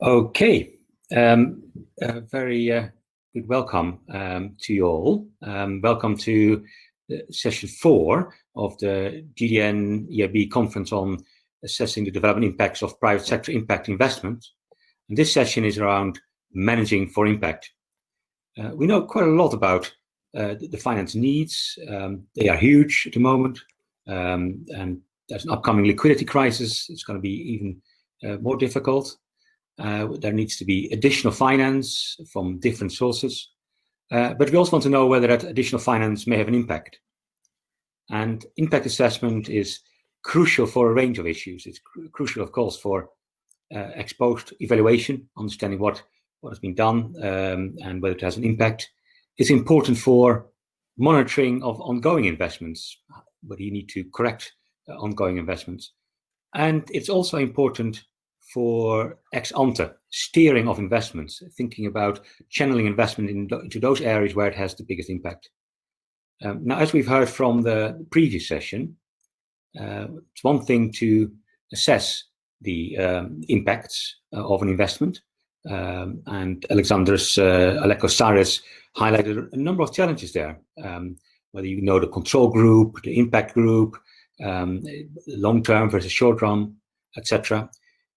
Okay, very good welcome to you all. Welcome to session 4 of the GDN EIB conference on assessing the development impacts of private sector impact investment. And this session is around managing for impact. We know quite a lot about the finance needs. They are huge at the moment, and there's an upcoming liquidity crisis. It's going to be even more difficult. There needs to be additional finance from different sources, but we also want to know whether that additional finance may have an impact. And impact assessment is crucial for a range of issues. It's crucial, of course, for ex-post evaluation, understanding what has been done and whether it has an impact. It's important for monitoring of ongoing investments, whether you need to correct ongoing investments. And it's also important for ex-ante steering of investments, thinking about channeling investment into those areas where it has the biggest impact. Now, as we've heard from the previous session, it's one thing to assess the impacts of an investment, and Alexandros Alekosaris highlighted a number of challenges there, whether you know the control group, the impact group, long-term versus short-run, etc.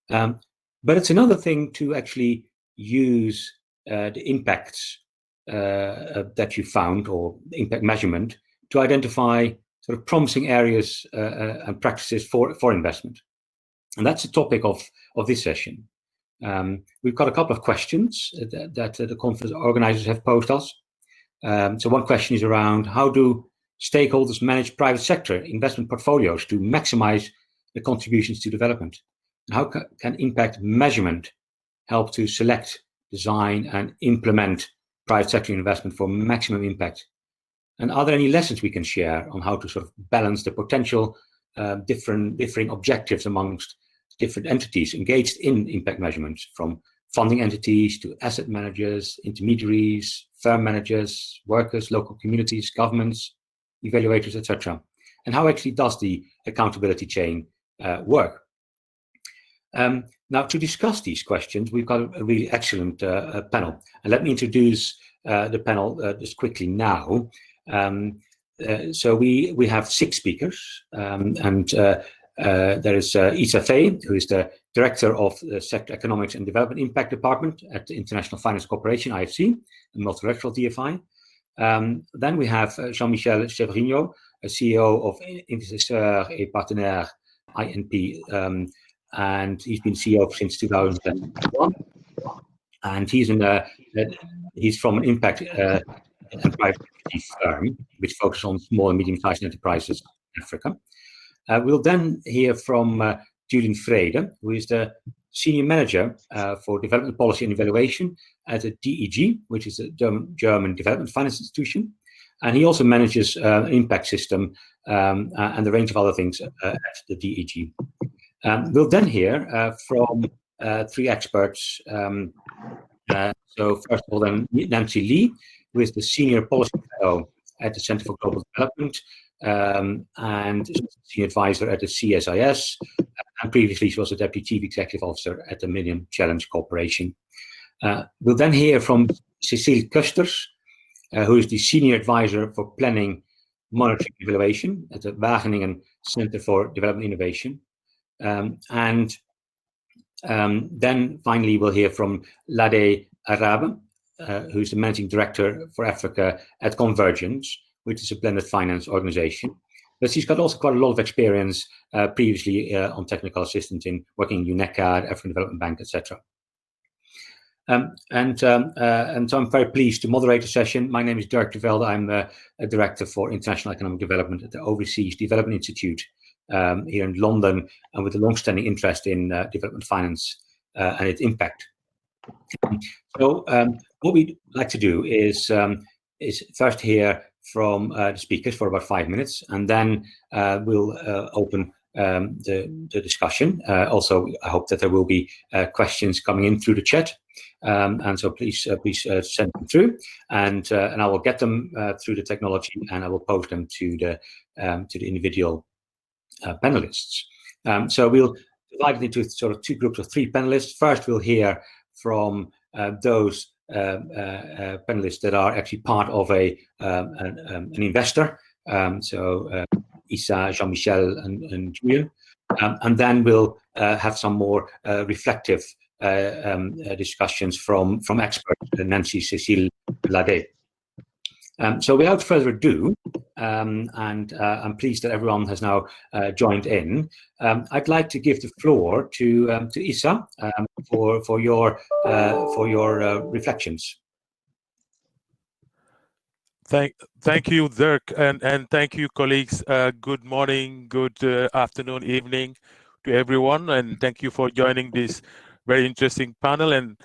But it's another thing to actually use the impacts that you found, or impact measurement, to identify sort of promising areas and practices for investment. And that's the topic of this session. We've got a couple of questions that the conference organizers have posed us. So one question is around how do stakeholders manage private sector investment portfolios to maximize the contributions to development? How can impact measurement help to select, design, and implement private sector investment for maximum impact? And are there any lessons we can share on how to sort of balance the potential differing objectives amongst different entities engaged in impact measurements, from funding entities to asset managers, intermediaries, firm managers, workers, local communities, governments, evaluators, etc.? And how actually does the accountability chain work? Now, to discuss these questions, we've got a really excellent panel. And let me introduce the panel just quickly now. So we have 6 speakers, and there is Isa Fay, who is the Director of the Sector Economics and Development Impact Department at the International Finance Corporation, IFC, a multilateral DFI. Then we have Jean-Michel Chevrigno, a CEO of Investisseurs et Partenaires, INP, and he's been CEO since 2001. And he's from an impact and private equity firm which focuses on small and medium-sized enterprises in Africa. We'll then hear from Julian Frede, who is the Senior Manager for Development Policy and Evaluation at the DEG, which is a German development finance institution. And he also manages an impact system and a range of other things at the DEG. We'll then hear from 3 experts. So first of all, then Nancy Lee, who is the Senior Policy Fellow at the Center for Global Development and Senior Advisor at the CSIS. And previously, she was a Deputy Chief Executive Officer at the Millennium Challenge Corporation. We'll then hear from Cecile Kusters, who is the Senior Advisor for Planning, Monitoring, and Evaluation at the Wageningen Center for Development Innovation. And then finally, we'll hear from Lade Arabe, who's the Managing Director for Africa at Convergence, which is a blended finance organization. But she's got also quite a lot of experience previously on technical assistance in working in UNECA, African Development Bank, etc. And so I'm very pleased to moderate the session. My name is Dirk de Velde. I'm a Director for International Economic Development at the Overseas Development Institute here in London, and with a long-standing interest in development finance and its impact. So what we'd like to do is first hear from the speakers for about 5 minutes, and then we'll open the discussion. Also, I hope that there will be questions coming in through the chat, and so please send them through, and I will get them through the technology, and I will post them to the individual panelists. So we'll divided into sort of two groups of three panelists. First, we'll hear from those panelists that are actually part of an investor. So Issa, Jean-Michel, and Julian. And then we'll have some more reflective discussions from experts, Nancy, Cécile, Lade. So without further ado, and I'm pleased that everyone has now joined in, I'd like to give the floor to Issa for your reflections. Thank you, Dirk, and thank you, colleagues. Good morning, good afternoon, evening to everyone, and thank you for joining this very interesting panel. And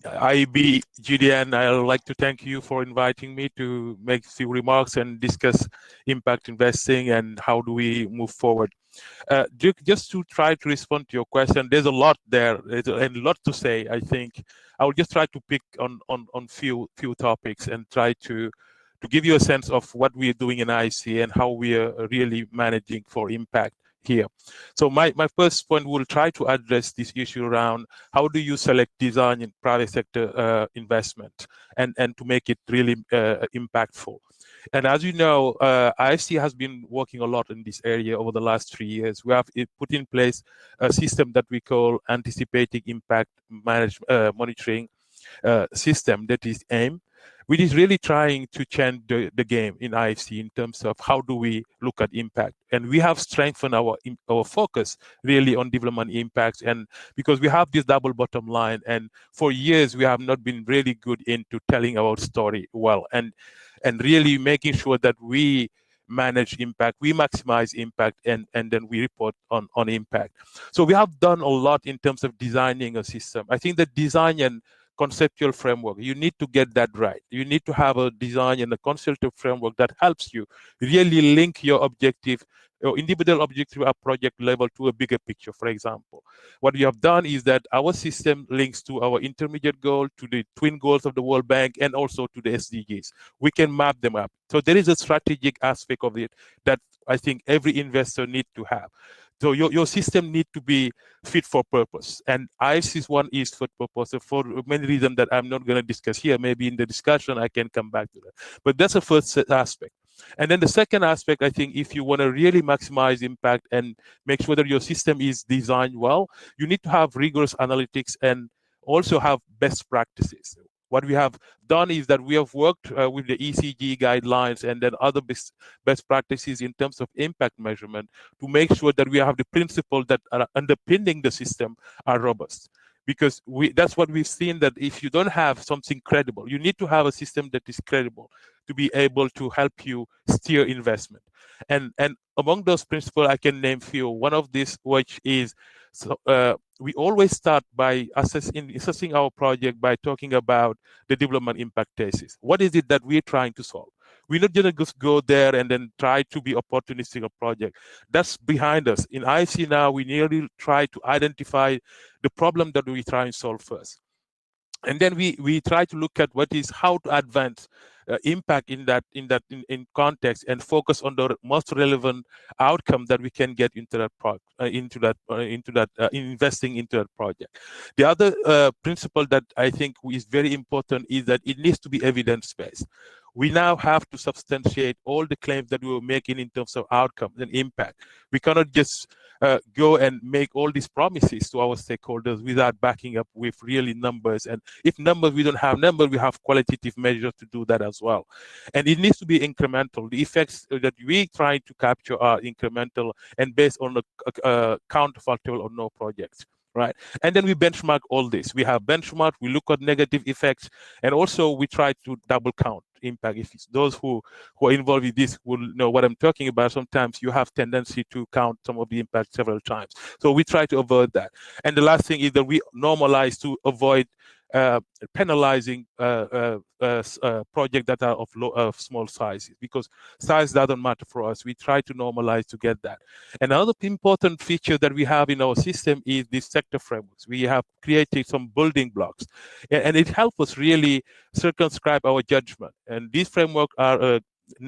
IB GDN, I'd like to thank you for inviting me to make a few remarks and discuss impact investing and how do we move forward. Just to try to respond to your question, there's a lot there and a lot to say. I think I will just try to pick on few topics and try to give you a sense of what we are doing in IC and how we are really managing for impact here. So my first point will try to address this issue around how do you select design in private sector investment and to make it really impactful. And as you know, IFC has been working a lot in this area over the last 3 years. We have put in place a system that we call anticipating impact monitoring system, that is AIM, which is really trying to change the game in IFC in terms of how do we look at impact. And we have strengthened our focus really on development impacts, and because we have this double bottom line, and for years we have not been really good into telling our story well and really making sure that we manage impact, we maximize impact, and then we report on impact. So we have done a lot in terms of designing a system. I think the design and conceptual framework, you need to get that right. You need to have a design and a conceptual framework that helps you really link your objective, your individual objective at project level to a bigger picture. For example, what we have done is that our system links to our intermediate goal, to the twin goals of the World Bank, and also to the SDGs. We can map them up. So there is a strategic aspect of it that I think every investor needs to have. So your system needs to be fit for purpose. And IFC's one is fit for purpose for many reasons that I'm not going to discuss here. Maybe in the discussion, I can come back to that. But that's the first aspect. And then the second aspect, I think, if you want to really maximize impact and make sure that your system is designed well, you need to have rigorous analytics and also have best practices. What we have done is that we have worked with the ECG guidelines and then other best practices in terms of impact measurement to make sure that we have the principles that are underpinning the system are robust. Because that's what we've seen, that if you don't have something credible, you need to have a system that is credible to be able to help you steer investment. And among those principles, I can name few. One of these, which is, we always start by assessing our project by talking about the development impact thesis. What is it that we're trying to solve? We're not going to just go there and then try to be opportunistic of project. That's behind us. In IFC now, we nearly try to identify the problem that we try and solve first. And then we try to look at what is how to advance impact in context and focus on the most relevant outcome that we can get into that project, investing into that project. The other principle that I think is very important is that it needs to be evidence-based. We now have to substantiate all the claims that we were making in terms of outcomes and impact. We cannot just go and make all these promises to our stakeholders without backing up with really numbers. And if numbers, we don't have numbers, we have qualitative measures to do that as well. And it needs to be incremental. The effects that we try to capture are incremental and based on a counterfactual or no projects. Right. And then we benchmark all this. We have benchmark, we look at negative effects, and also we try to double count impact. If it's those who are involved with this will know what I'm talking about. Sometimes you have tendency to count some of the impact several times. So we try to avoid that. And the last thing is that we normalize to avoid penalizing projects that are of small sizes, because size doesn't matter for us. We try to normalize to get that. Another important feature that we have in our system is the sector frameworks. We have created some building blocks, and it helps us really circumscribe our judgment. And these frameworks are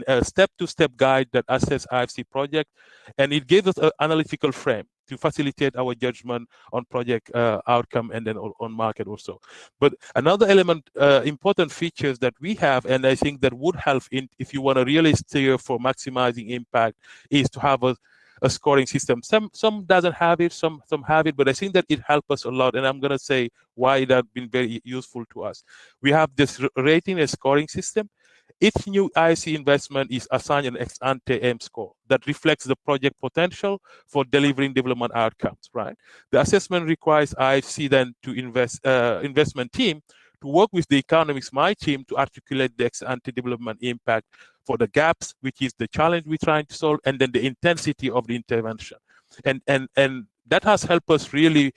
a step-to-step guide that assess IFC project, and it gives us an analytical frame. to facilitate our judgment on project outcome and then on market also. But another element, important features that we have, and I think that would help if you want to really steer for maximizing impact, is to have a scoring system. Some doesn't have it, some have it, but I think that it helps us a lot, and I'm going to say why that's been very useful to us. We have this rating and scoring system. Each new IC investment is assigned an ex-ante M score that reflects the project potential for delivering development outcomes, right? The assessment requires IFC then to investment team to work with the economics, my team, to articulate the ex-ante development impact for the gaps, which is the challenge we're trying to solve, and then the intensity of the intervention. And that has helped us really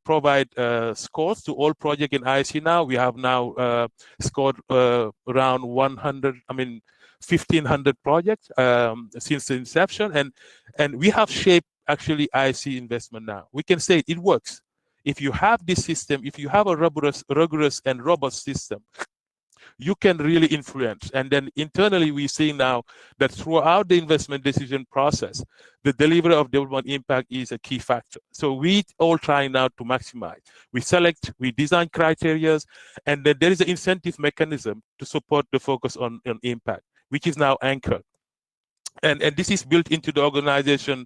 provide scores to all projects in IC now. We have now scored around 1,500 projects since the inception, and we have shaped actually IC investment now. We can say it works. If you have this system, if you have a rigorous and robust system, you can really influence. And then internally, we see now that throughout the investment decision process, the delivery of development impact is a key factor. So we all try now to maximize. We select, we design criteria, and then there is an incentive mechanism to support the focus on impact, which is now anchored. And this is built into the organization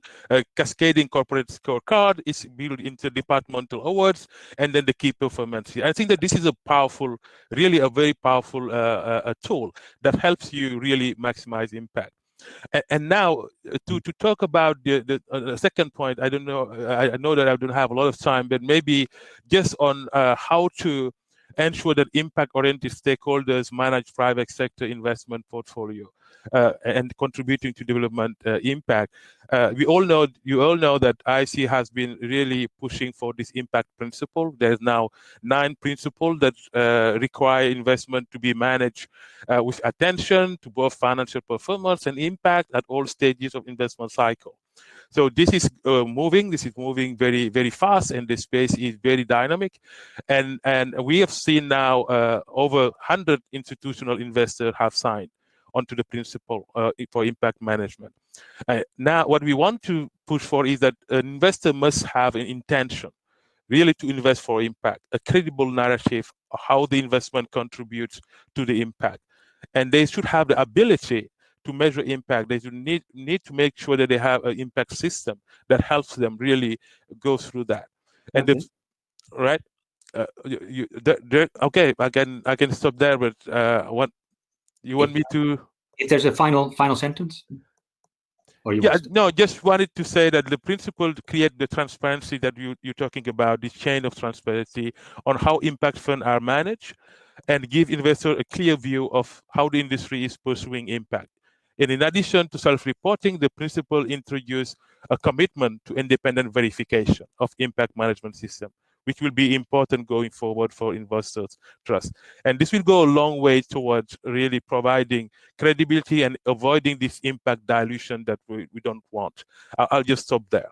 cascading corporate scorecard. It's built into departmental awards, and then the key performance. I think that this is a powerful, really a very powerful tool that helps you really maximize impact. And now to talk about the second point, I don't know. I know that I don't have a lot of time, but maybe just on how to ensure that impact-oriented stakeholders manage private sector investment portfolio and contributing to development impact. You all know that IC has been really pushing for this impact principle. There's now 9 principles that require investment to be managed with attention to both financial performance and impact at all stages of investment cycle. So this is moving. This is moving very, very fast, and the space is very dynamic. And we have seen now over 100 institutional investors have signed onto the principle for impact management. Now, what we want to push for is that an investor must have an intention really to invest for impact, a credible narrative of how the investment contributes to the impact. And they should have the ability to measure impact. They should need to make sure that they have an impact system that helps them really go through that. And okay. Right, okay, I can stop there. But what you want me to? If there's a final sentence. No, just wanted to say that the principle to create the transparency that you're talking about, this chain of transparency on how impact funds are managed, and give investors a clear view of how the industry is pursuing impact. And in addition to self-reporting, the principle introduced a commitment to independent verification of impact management system, which will be important going forward for investors' trust. And this will go a long way towards really providing credibility and avoiding this impact dilution that we don't want. I'll just stop there.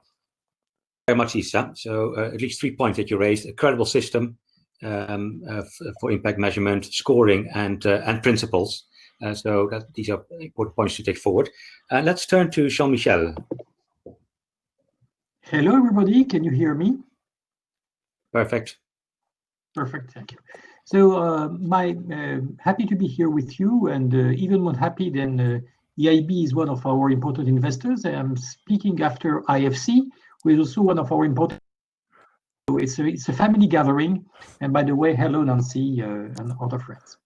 Very much, Issa. So at least 3 points that you raised: a credible system for impact measurement, scoring, and principles. So these are important points to take forward. Let's turn to Jean-Michel. Hello, everybody. Can you hear me? Perfect. Perfect. Thank you. So happy to be here with you, and even more happy than EIB is one of our important investors. I'm speaking after IFC, who is also one of our important. So it's a family gathering. And by the way, hello, Nancy and other friends.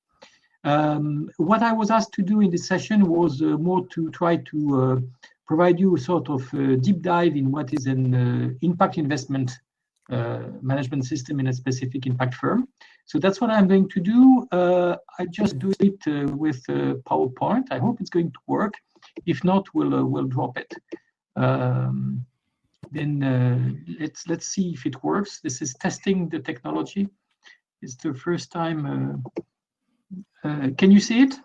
What I was asked to do in this session was more to try to provide you a sort of deep dive in what is an impact investment management system in a specific impact firm. So that's what I'm going to do. I just do it with PowerPoint. I hope it's going to work. If not, we'll drop it. Then let's see if it works. This is testing the technology. It's the first time. Can you see it?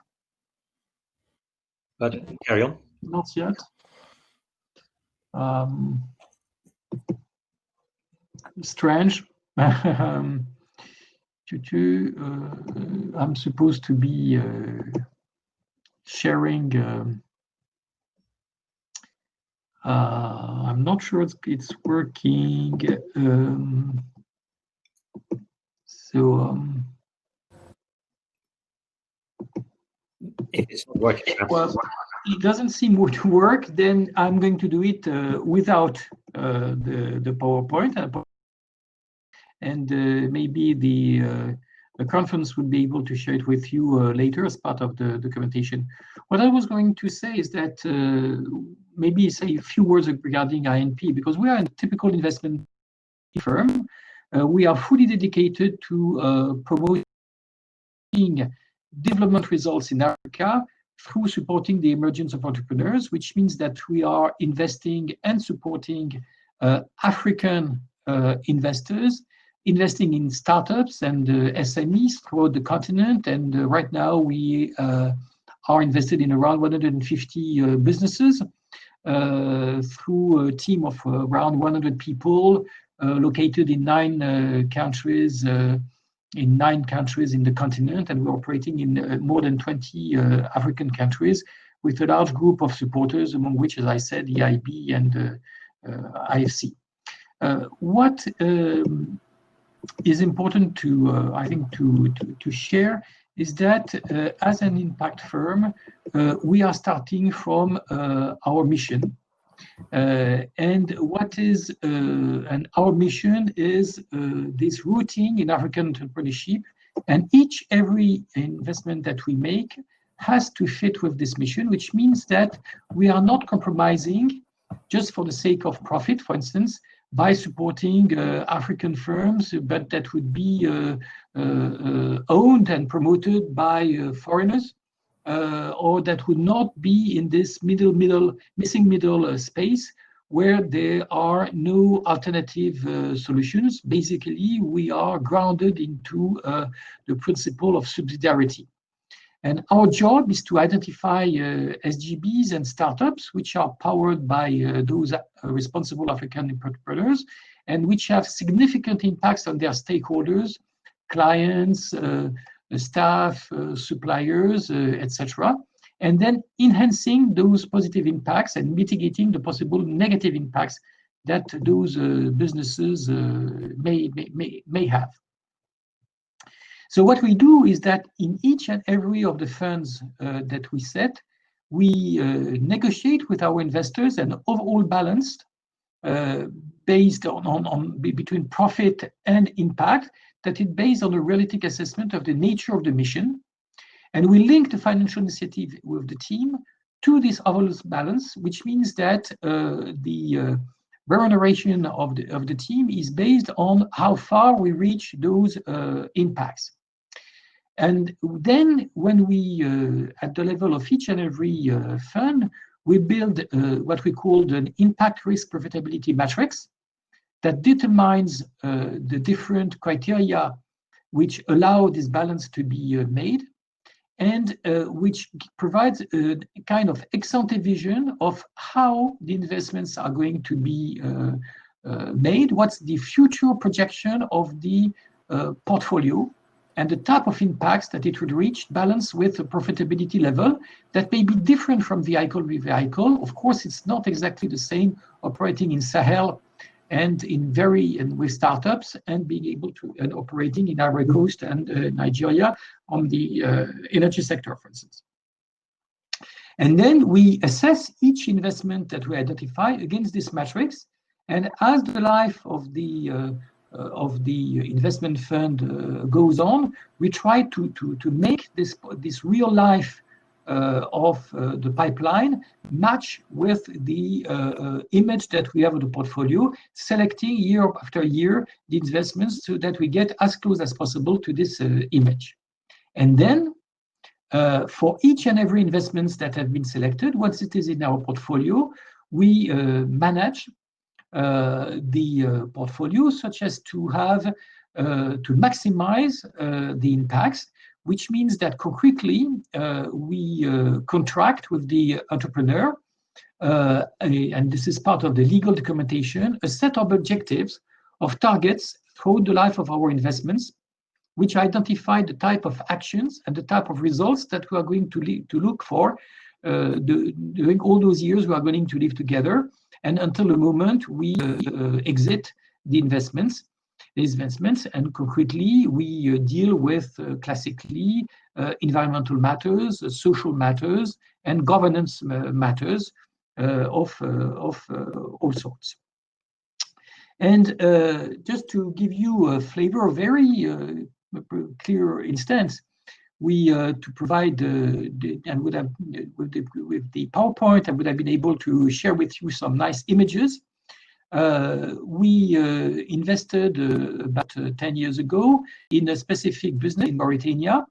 But carry on. Not yet. Strange. I'm supposed to be sharing. I'm not sure it's working. If it's not working, well, it doesn't seem to work, then I'm going to do it without the PowerPoint, and maybe the conference would be able to share it with you later as part of the documentation. What I was going to say is that maybe say a few words regarding INP, because we are a typical investment firm. We are fully dedicated to promoting development results in Africa through supporting the emergence of entrepreneurs, which means that we are investing and supporting African investors, investing in startups and SMEs throughout the continent. And right now we are invested in around 150 businesses through a team of around 100 people located in 9 countries in the continent, and we're operating in more than 20 African countries with a large group of supporters, among which, as I said, EIB and IFC. What is important to, I think, to share is that as an impact firm, we are starting from our mission. And what is and our mission is this rooting in African entrepreneurship, and every investment that we make has to fit with this mission, which means that we are not compromising just for the sake of profit, for instance, by supporting African firms, but that would be owned and promoted by foreigners. Or that would not be in this missing middle space where there are no alternative solutions. Basically, we are grounded into the principle of subsidiarity. And our job is to identify SGBs and startups which are powered by those responsible African entrepreneurs and which have significant impacts on their stakeholders, clients, staff, suppliers, etc., and then enhancing those positive impacts and mitigating the possible negative impacts that those businesses may have. So what we do is that in each and every of the funds that we set, we negotiate with our investors an overall balance based on between profit and impact, that is based on a realistic assessment of the nature of the mission. And we link the financial initiative with the team to this overall balance, which means that the remuneration of the team is based on how far we reach those impacts. And then when we, at the level of each and every fund, we build what we call an impact risk profitability matrix that determines the different criteria which allow this balance to be made, and which provides a kind of ex-ante vision of how the investments are going to be made, what's the future projection of the portfolio, and the type of impacts that it would reach, balanced with a profitability level that may be different from vehicle to vehicle. Of course, it's not exactly the same operating in Sahel and with startups, and being able to and operating in Ivory Coast and Nigeria on the energy sector, for instance. And then we assess each investment that we identify against this matrix, and as the life of the investment fund goes on, we try to make this real life of the pipeline match with the image that we have of the portfolio, selecting year after year the investments so that we get as close as possible to this image. And then for each and every investments that have been selected, once it is in our portfolio, we manage the portfolio such as to have to maximize the impacts, which means that concretely we contract with the entrepreneur, and this is part of the legal documentation, a set of objectives of targets throughout the life of our investments, which identify the type of actions and the type of results that we are going to look for during all those years we are going to live together. and until the moment we exit the investments. And concretely, we deal with classically environmental matters, social matters, and governance matters of all sorts. And just to give you a flavor, a very clear instance, we to provide and would have with the PowerPoint, I would have been able to share with you some nice images. We invested about 10 years ago in a specific business in Mauritania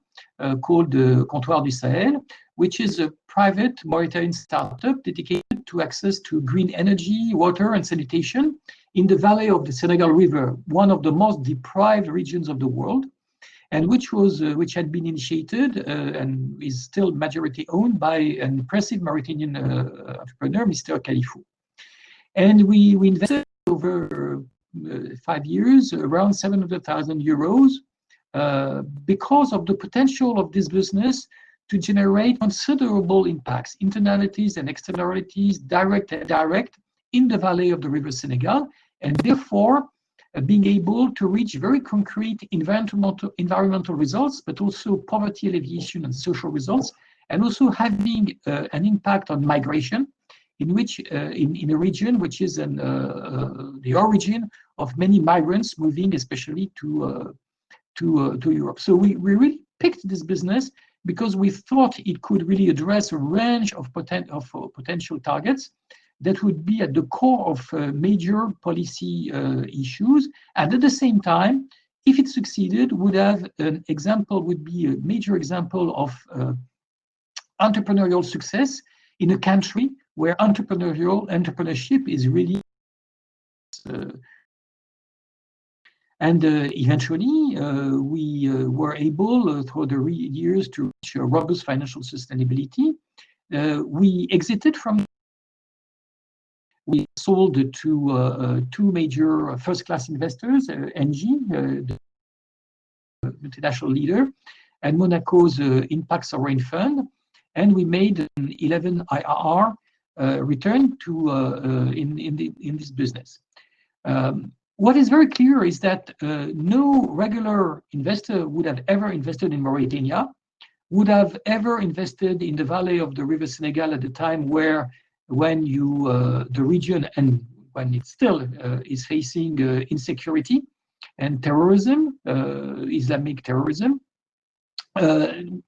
called Comptoir du Sahel, which is a private Mauritanian startup dedicated to access to green energy, water, and sanitation in the valley of the Senegal River, one of the most deprived regions of the world, and which had been initiated and is still majority owned by an impressive Mauritanian entrepreneur, Mr. Khalifou. And we invested over 5 years around 700,000 euros because of the potential of this business to generate considerable impacts, internalities and externalities, direct and indirect, in the valley of the River Senegal, and therefore being able to reach very concrete environmental results, but also poverty alleviation and social results, and also having an impact on migration, in which in a region which is the origin of many migrants moving, especially to Europe. So we really picked this business because we thought it could really address a range of potential targets that would be at the core of major policy issues, and at the same time, if it succeeded, would be a major example of entrepreneurial success in a country where entrepreneurship is really and eventually we were able through the years to reach a robust financial sustainability. We exited from. We sold to two major first-class investors, ENGIE, the international leader, and Monaco's Impact Sovereign Fund, and we made an 11 IRR return to in this business. What is very clear is that no regular investor would have ever invested in Mauritania, would have ever invested in the valley of the River Senegal at the time when the region and when it still is facing insecurity and terrorism, Islamic terrorism,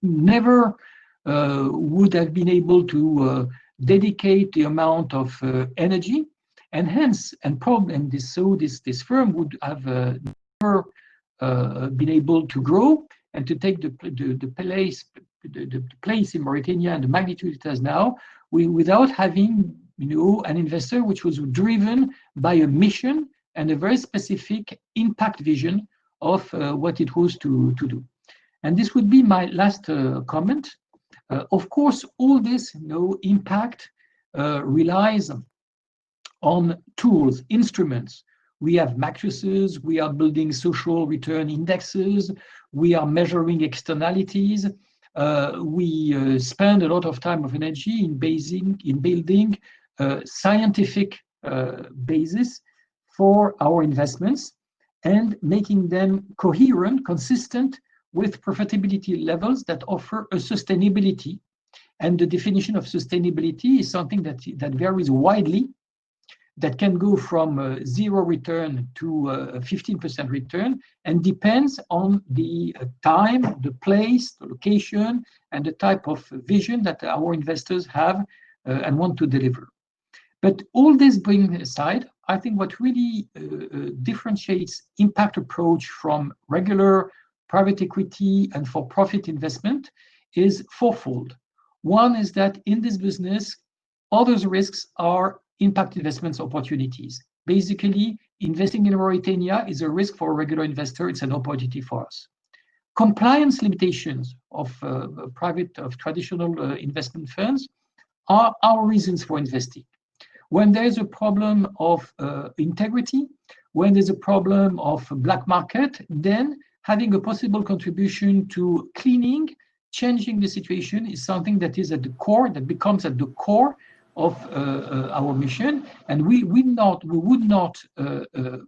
never would have been able to dedicate the amount of energy, and hence, this firm would have never been able to grow and to take the place in Mauritania and the magnitude it has now, without having an investor which was driven by a mission and a very specific impact vision of what it was to do. And this would be my last comment. Of course, all this impact relies on tools, instruments. We have matrices, we are building social return indexes, we are measuring externalities, we spend a lot of time and energy in building scientific basis for our investments and making them coherent, consistent with profitability levels that offer a sustainability. And the definition of sustainability is something that varies widely, that can go from 0 return to 15% return, and depends on the time, the place, the location, and the type of vision that our investors have and want to deliver. But all this being aside, I think what really differentiates impact approach from regular private equity and for-profit investment is fourfold. One is that in this business, all those risks are impact investments opportunities. Basically, investing in Mauritania is a risk for a regular investor. It's an opportunity for us. Compliance limitations of traditional investment firms are our reasons for investing. When there's a problem of integrity, when there's a problem of black market, then having a possible contribution to cleaning, changing the situation is something that is at the core, that becomes at the core of our mission, and we would not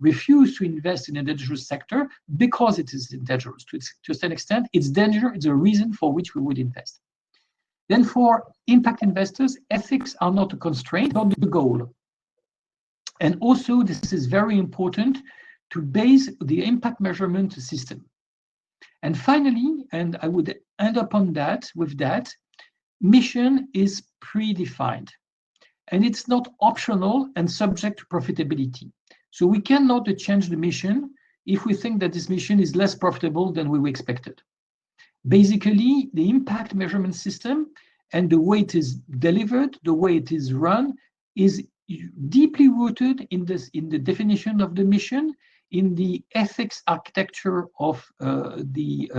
refuse to invest in a dangerous sector because it is dangerous. To a certain extent, it's danger. It's a reason for which we would invest. Then, for impact investors, ethics are not a constraint, not the goal. And also, this is very important to base the impact measurement system. And finally, and I would end up on that with that, mission is predefined. And it's not optional and subject to profitability. So we cannot change the mission if we think that this mission is less profitable than we expected. Basically, the impact measurement system and the way it is delivered, the way it is run, is deeply rooted in the definition of the mission, in the ethics architecture of the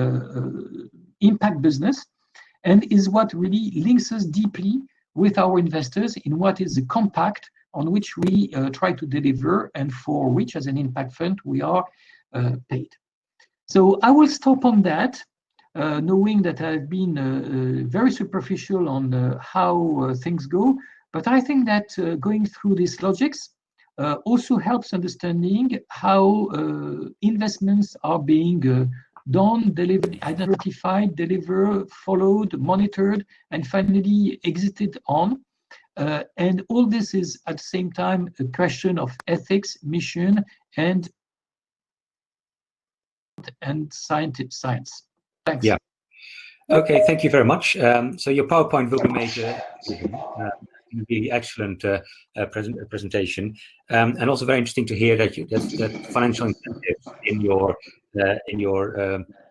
impact business, and is what really links us deeply with our investors in what is the compact on which we try to deliver and for which, as an impact fund, we are paid. So I will stop on that, knowing that I've been very superficial on how things go, but I think that going through these logics also helps understanding how investments are being done, delivered, identified, delivered, followed, monitored, and finally exited on. And all this is at the same time a question of ethics, mission, and science. Thanks. Yeah. Okay, thank you very much. So your PowerPoint will be made really excellent presentation, and also very interesting to hear that that financial incentives in your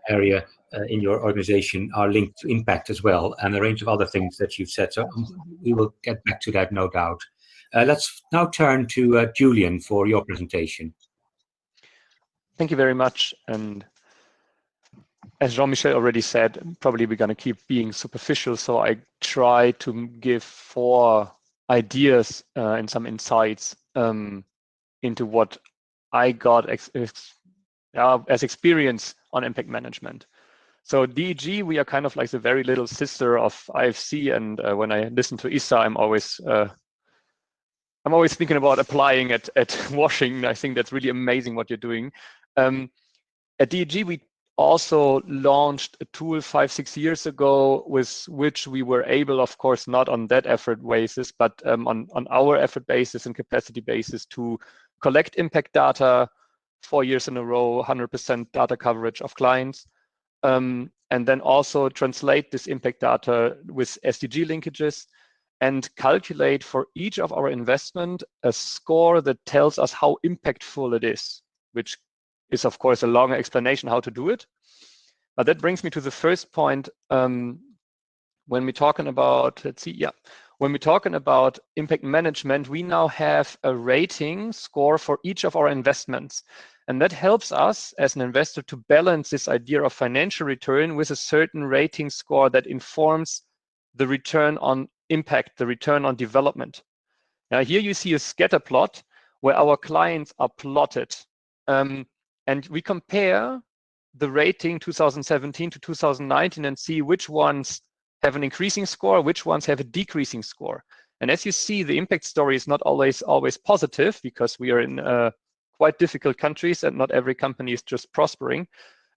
area, in your organization, are linked to impact as well, and a range of other things that you've said. So we will get back to that, no doubt. Let's now turn to Julian for your presentation. Thank you very much. And as Jean-Michel already said, probably we're going to keep being superficial. So I try to give 4 ideas and some insights into what I got as experience on impact management. So DEG, we are kind of like the very little sister of IFC. And when I listen to Issa, I'm always thinking about applying at Washington. I think that's really amazing what you're doing. At DEG, we also launched a tool 5-6 years ago with which we were able, of course, not on that effort basis, but on our effort basis and capacity basis, to collect impact data 4 years in a row, 100% data coverage of clients, and then also translate this impact data with SDG linkages and calculate for each of our investment a score that tells us how impactful it is, which is, of course, a longer explanation how to do it. But that brings me to the first point. When we're talking about, when we're talking about impact management, we now have a rating score for each of our investments. And that helps us as an investor to balance this idea of financial return with a certain rating score that informs the return on impact, the return on development. Now, here you see a scatter plot where our clients are plotted. And we compare the rating 2017 to 2019 and see which ones have an increasing score, which ones have a decreasing score. And as you see, the impact story is not always positive, because we are in quite difficult countries and not every company is just prospering.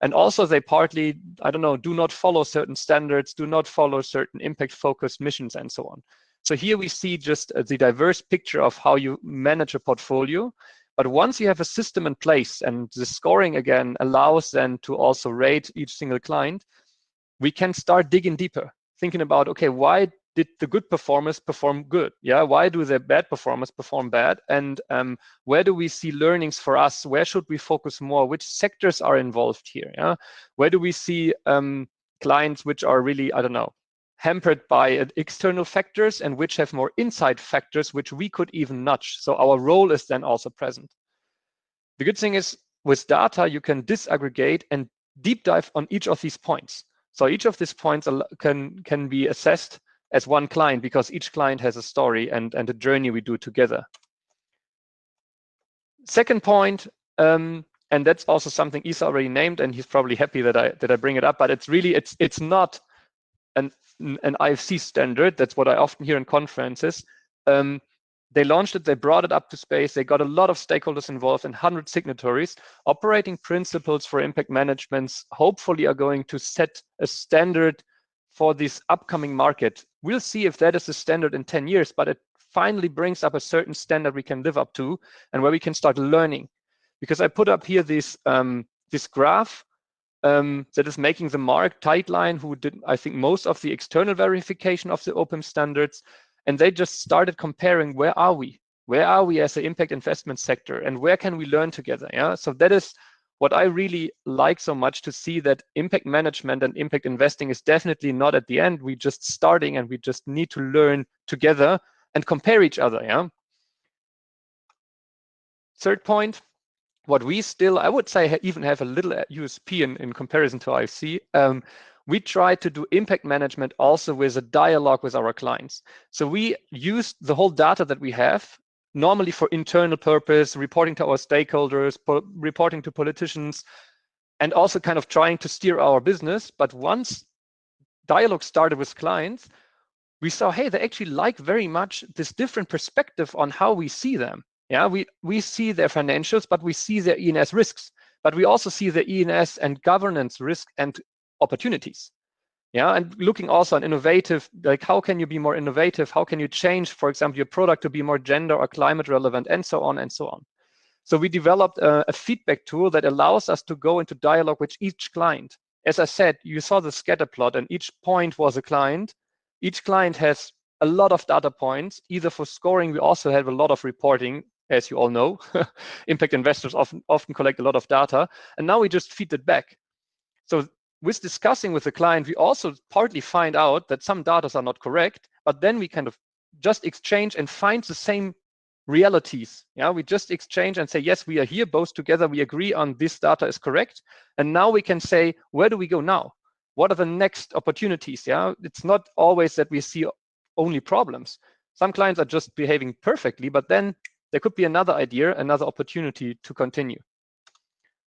And also they partly, do not follow certain standards, do not follow certain impact-focused missions and so on. So here we see just the diverse picture of how you manage a portfolio. But once you have a system in place, and the scoring again allows then to also rate each single client, we can start digging deeper, thinking about, okay, why did the good performers perform good? Yeah, why do the bad performers perform bad? And where do we see learnings for us? Where should we focus more? Which sectors are involved here? Yeah, where do we see clients which are really, hampered by external factors, and which have more inside factors which we could even nudge? So our role is then also present. The good thing is, with data, you can disaggregate and deep dive on each of these points. So each of these points can be assessed as one client, because each client has a story and a journey we do together. Second point, and that's also something Issa already named, and he's probably happy that I bring it up, but it's really, it's not an IFC standard. That's what I often hear in conferences. They launched it, they brought it up to space, they got a lot of stakeholders involved and 100 signatories. Operating principles for impact managements hopefully are going to set a standard for this upcoming market. We'll see if that is the standard in 10 years, but it finally brings up a certain standard we can live up to and where we can start learning. Because I put up here this graph that is making the mark, Tightline, who did, I think, most of the external verification of the OPIM standards. And they just started comparing, where are we? Where are we as an impact investment sector? And where can we learn together? Yeah. So that is what I really like so much, to see that impact management and impact investing is definitely not at the end. We're just starting, and we just need to learn together and compare each other. Yeah. Third point, what we still, I would say, even have a little USP in comparison to IFC. We try to do impact management also with a dialogue with our clients. So we use the whole data that we have, normally for internal purpose, reporting to our stakeholders, reporting to politicians, and also kind of trying to steer our business. But once dialogue started with clients, we saw, hey, they actually like very much this different perspective on how we see them. Yeah, we see their financials, but we see their E&S risks, but we also see the E&S and governance risk and opportunities. Yeah, and looking also on innovative, like how can you be more innovative? How can you change, for example, your product to be more gender or climate relevant, and so on and so on. So we developed a feedback tool that allows us to go into dialogue with each client. As I said, you saw the scatter plot, and each point was a client. Each client has a lot of data points, either for scoring. We also have a lot of reporting, as you all know. Impact investors often collect a lot of data, and now we just feed it back. So with discussing with the client, we also partly find out that some data are not correct, but then we kind of just exchange and find the same realities. Yeah, we just exchange and say, yes, we are here both together. We agree on this data is correct. And now we can say, where do we go now? What are the next opportunities? Yeah, it's not always that we see only problems. Some clients are just behaving perfectly, but then there could be another idea, another opportunity to continue.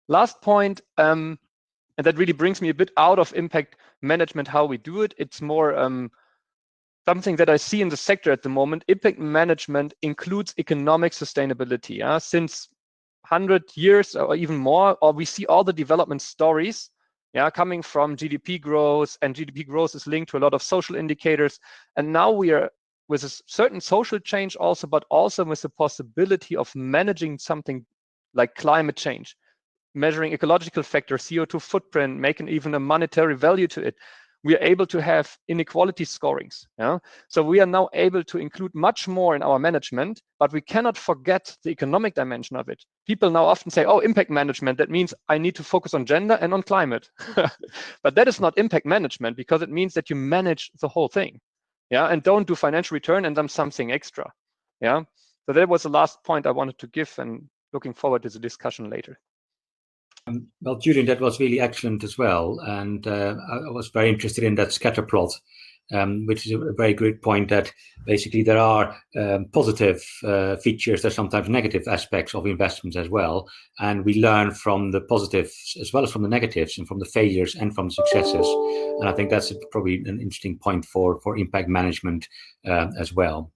Last point, and that really brings me a bit out of impact management, how we do it. It's more something that I see in the sector at the moment. Impact management includes economic sustainability. Yeah? Since 100 years or even more, or we see all the development stories, yeah, coming from GDP growth, and GDP growth is linked to a lot of social indicators. And now we are with a certain social change also, but also with the possibility of managing something like climate change, measuring ecological factors, CO2 footprint, making even a monetary value to it. We are able to have inequality scorings. Yeah? So we are now able to include much more in our management, but we cannot forget the economic dimension of it. People now often say, oh, impact management, that means I need to focus on gender and on climate. But that is not impact management, because it means that you manage the whole thing. Yeah, and don't do financial return and then something extra. Yeah, so that was the last point I wanted to give, and looking forward to the discussion later. Well, Julian, that was really excellent as well. And I was very interested in that scatter plot, which is a very good point, that basically there are positive features, there's sometimes negative aspects of investments as well. And we learn from the positives as well as from the negatives, and from the failures and from the successes. And I think that's probably an interesting point for impact management as well.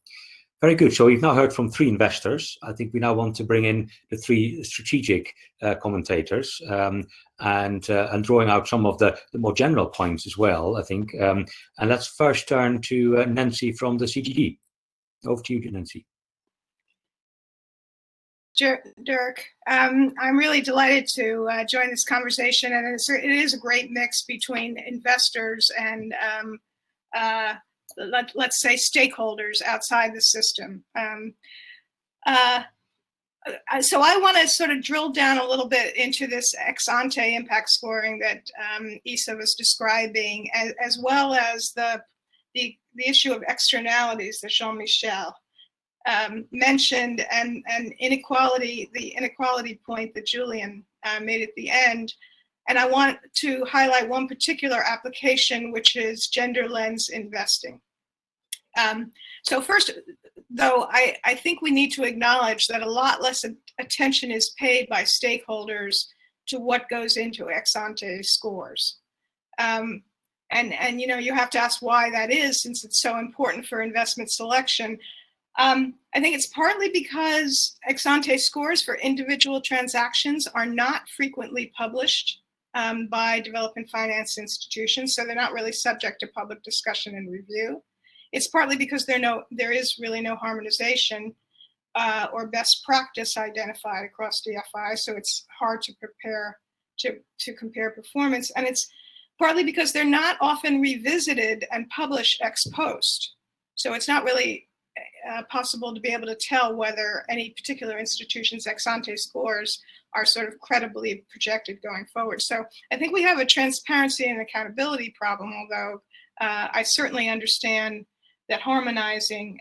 Very good. So we've now heard from 3 investors. I think we now want to bring in the 3 strategic commentators, and drawing out some of the more general points as well, I think. And let's first turn to Nancy from the CGD. Over to you, Nancy. Dirk, I'm really delighted to join this conversation, and it is a great mix between investors and let's say stakeholders outside the system. So I want to sort of drill down a little bit into this ex-ante impact scoring that Isa was describing, as well as the issue of externalities that Jean-Michel mentioned, and inequality, the inequality point that Julian made at the end. And I want to highlight one particular application, which is gender lens investing. So first, though, I think we need to acknowledge that a lot less attention is paid by stakeholders to what goes into ex-ante scores. And you know, you have to ask why that is, since it's so important for investment selection. I think it's partly because ex-ante scores for individual transactions are not frequently published by development finance institutions, so they're not really subject to public discussion and review. It's partly because there is really no harmonization or best practice identified across DFI, so it's hard to compare performance. And it's partly because they're not often revisited and published ex post. So it's not really possible to be able to tell whether any particular institution's ex-ante scores are sort of credibly projected going forward. So I think we have a transparency and accountability problem, although I certainly understand that harmonizing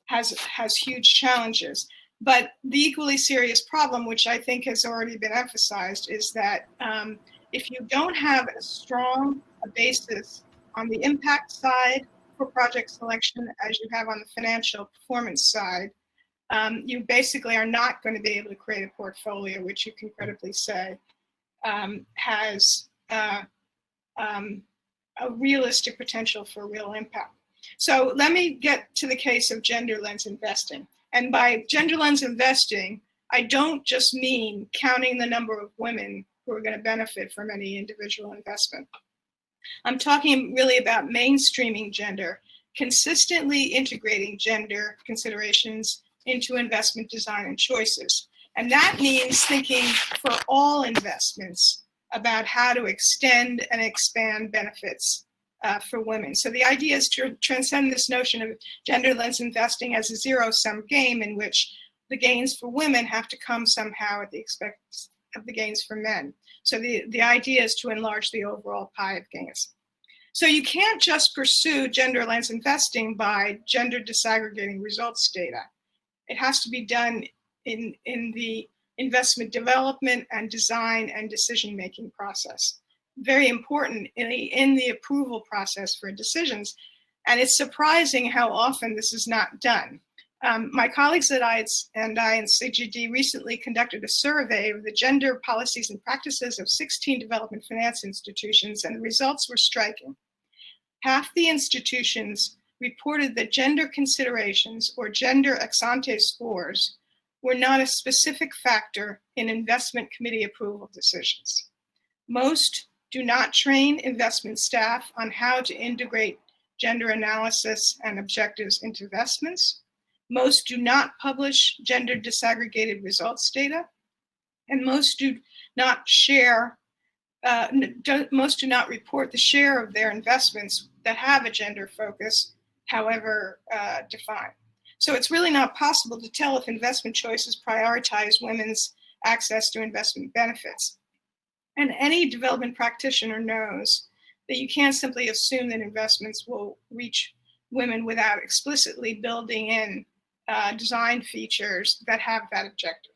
has huge challenges. But the equally serious problem, which I think has already been emphasized, is that if you don't have a strong basis on the impact side for project selection as you have on the financial performance side, you basically are not going to be able to create a portfolio which you can credibly say has a realistic potential for real impact. So let me get to the case of gender lens investing. And by gender lens investing, I don't just mean counting the number of women who are going to benefit from any individual investment. I'm talking really about mainstreaming gender, consistently integrating gender considerations into investment design and choices. And that means thinking for all investments about how to extend and expand benefits for women. So the idea is to transcend this notion of gender lens investing as a zero-sum game in which the gains for women have to come somehow at the expense of the gains for men. So the idea is to enlarge the overall pie of gains. So you can't just pursue gender lens investing by gender disaggregating results data. It has to be done in the investment development and design and decision-making process. Very important in the approval process for decisions. And it's surprising how often this is not done. My colleagues at ICE and I in CGD recently conducted a survey of the gender policies and practices of 16 development finance institutions, and the results were striking. Half the institutions reported that gender considerations or gender ex-ante scores were not a specific factor in investment committee approval decisions. Most do not train investment staff on how to integrate gender analysis and objectives into investments. Most do not publish gender disaggregated results data, and most do not report the share of their investments that have a gender focus, however defined. So it's really not possible to tell if investment choices prioritize women's access to investment benefits. And any development practitioner knows that you can't simply assume that investments will reach women without explicitly building in design features that have that objective.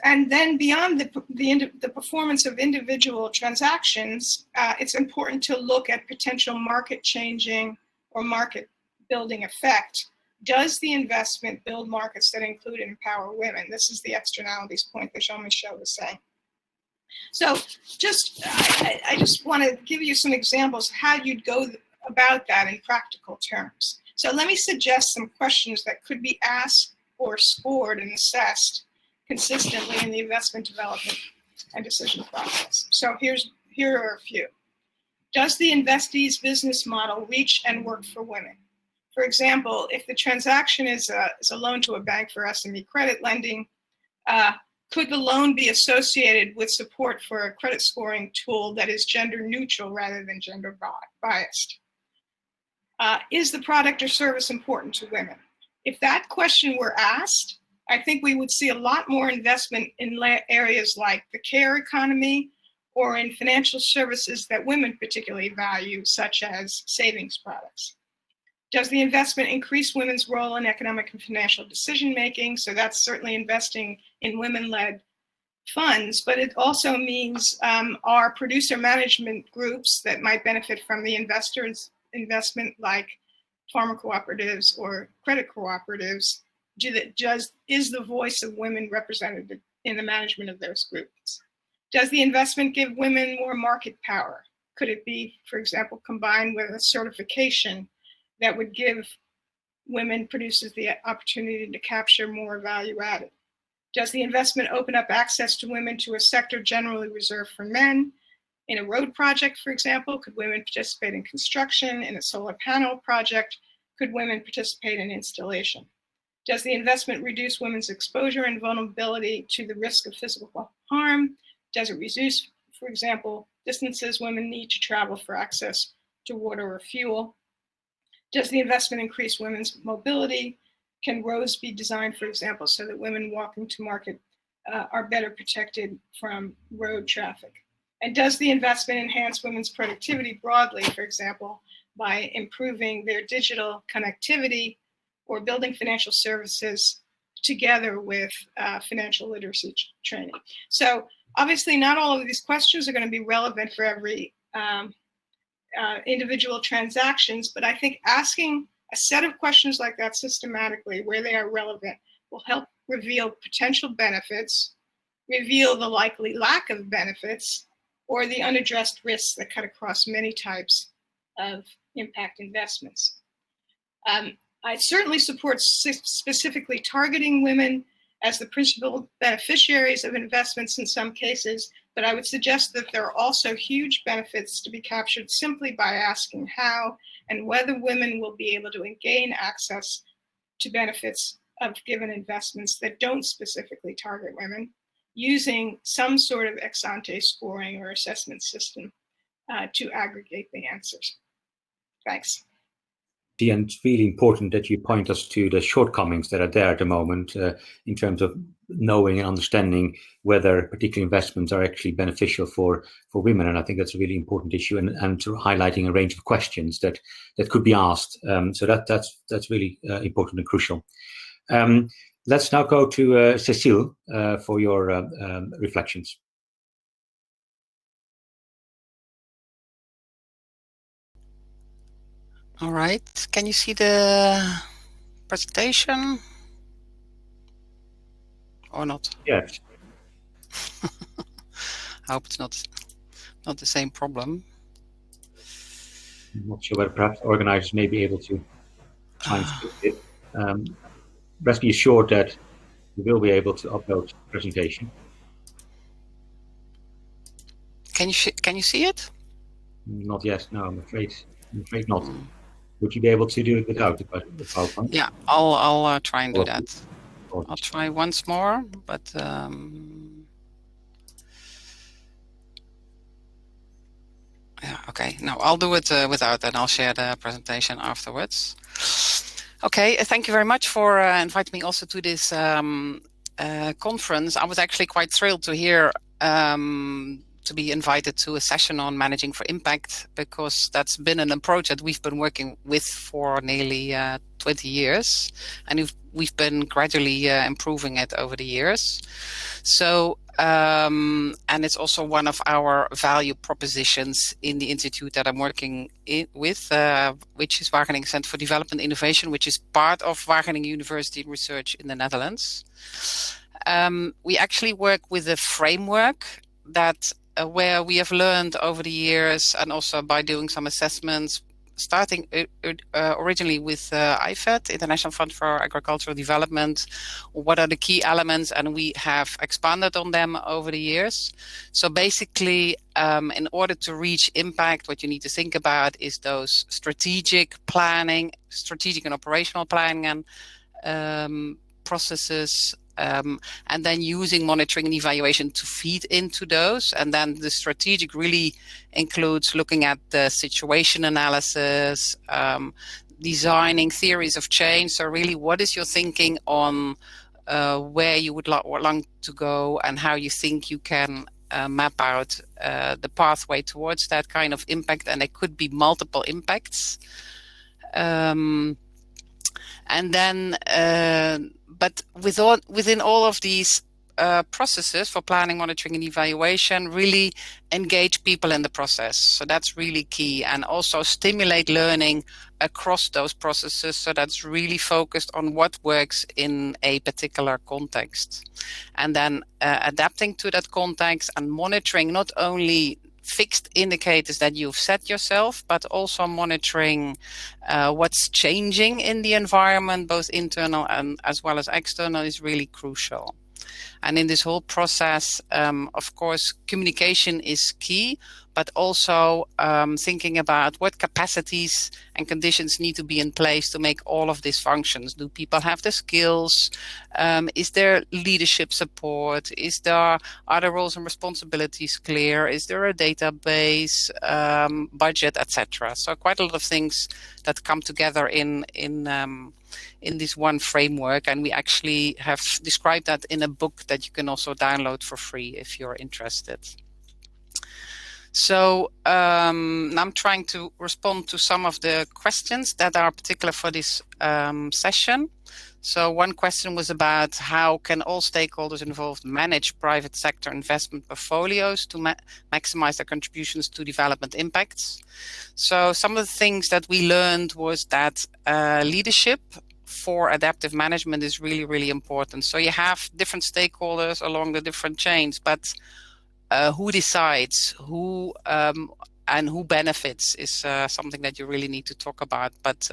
And then beyond the performance of individual transactions, it's important to look at potential market changing or market building effect. Does the investment build markets that include and empower women? This is the externalities point that Jean-Michel was saying. So I just want to give you some examples of how you'd go about that in practical terms. So let me suggest some questions that could be asked or scored and assessed consistently in the investment development and decision process. So here are a few. Does the investee's business model reach and work for women? For example, if the transaction is a loan to a bank for SME credit lending, could the loan be associated with support for a credit scoring tool that is gender neutral rather than gender biased? Is the product or service important to women? If that question were asked, I think we would see a lot more investment in areas like the care economy or in financial services that women particularly value, such as savings products. Does the investment increase women's role in economic and financial decision-making? So that's certainly investing in women-led funds, but it also means our producer management groups that might benefit from the investors' investment, like farmer cooperatives or credit cooperatives, is the voice of women represented in the management of those groups? Does the investment give women more market power? Could it be, for example, combined with a certification that would give women produces the opportunity to capture more value added? Does the investment open up access to women to a sector generally reserved for men? In a road project, for example, could women participate in construction? In a solar panel project, could women participate in installation? Does the investment reduce women's exposure and vulnerability to the risk of physical harm? Does it reduce, for example, distances women need to travel for access to water or fuel? Does the investment increase women's mobility? Can roads be designed, for example, so that women walking to market are better protected from road traffic? And does the investment enhance women's productivity broadly, for example, by improving their digital connectivity or building financial services together with financial literacy training? So obviously not all of these questions are going to be relevant for every individual transactions, but I think asking a set of questions like that systematically where they are relevant will help reveal potential benefits, reveal the likely lack of benefits, or the unaddressed risks that cut across many types of impact investments. I certainly support specifically targeting women as the principal beneficiaries of investments in some cases, but I would suggest that there are also huge benefits to be captured simply by asking how and whether women will be able to gain access to benefits of given investments that don't specifically target women, using some sort of ex-ante scoring or assessment system to aggregate the answers. Thanks. And it's really important that you point us to the shortcomings that are there at the moment in terms of knowing and understanding whether particular investments are actually beneficial for women. And I think that's a really important issue, and to highlighting a range of questions that could be asked. So that's really important and crucial. Let's now go to Cécile for your reflections. All right, can you see the presentation or not? Yes. I hope it's not the same problem. I'm not sure whether perhaps organizers may be able to try and fix it. Rest be assured that we will be able to upload the presentation. Can you see it? Not yet. No, I'm afraid not. Would you be able to do it without the PowerPoint? Yeah, I'll try and do that. Or I'll try once more, but yeah, okay. No, I'll do it without, and I'll share the presentation afterwards. Okay, thank you very much for inviting me also to this conference. I was actually quite thrilled to hear to be invited to a session on managing for impact, because that's been an approach that we've been working with for nearly 20 years, and we've been gradually improving it over the years. So, and it's also one of our value propositions in the institute that I'm working with, which is Wageningen Center for Development Innovation, which is part of Wageningen University Research in the Netherlands. We actually work with a framework that where we have learned over the years, and also by doing some assessments, starting originally with IFAD, International Fund for Agricultural Development. What are the key elements? And we have expanded on them over the years. So basically, in order to reach impact, what you need to think about is those strategic planning, strategic and operational planning and processes, and then using monitoring and evaluation to feed into those. And then the strategic really includes looking at the situation analysis, designing theories of change. So really, what is your thinking on where you would like to go, and how you think you can map out the pathway towards that kind of impact? And there could be multiple impacts. And then, but within all of these processes for planning, monitoring, and evaluation, really engage people in the process. So that's really key, and also stimulate learning across those processes. So that's really focused on what works in a particular context, and then adapting to that context and monitoring not only fixed indicators that you've set yourself, but also monitoring what's changing in the environment, both internal and as well as external, is really crucial. And in this whole process, of course, communication is key, but also thinking about what capacities and conditions need to be in place to make all of these functions. Do people have the skills? Is there leadership support? Are the roles and responsibilities clear? Is there a database, budget, etc.? So quite a lot of things that come together in this one framework, and we actually have described that in a book that you can also download for free if you're interested. So now I'm trying to respond to some of the questions that are particular for this session. So one question was about how can all stakeholders involved manage private sector investment portfolios to maximize their contributions to development impacts. So some of the things that we learned was that leadership for adaptive management is really, really important. So you have different stakeholders along the different chains, but who decides, and who benefits is something that you really need to talk about. But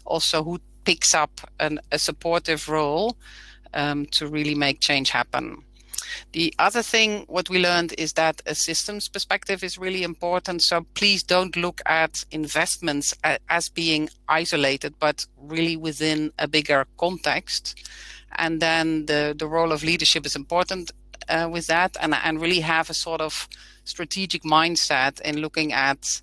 also who picks up a supportive role to really make change happen. The other thing, what we learned is that a systems perspective is really important. So please don't look at investments as being isolated, but really within a bigger context. And then the role of leadership is important with that, and really have a sort of strategic mindset in looking at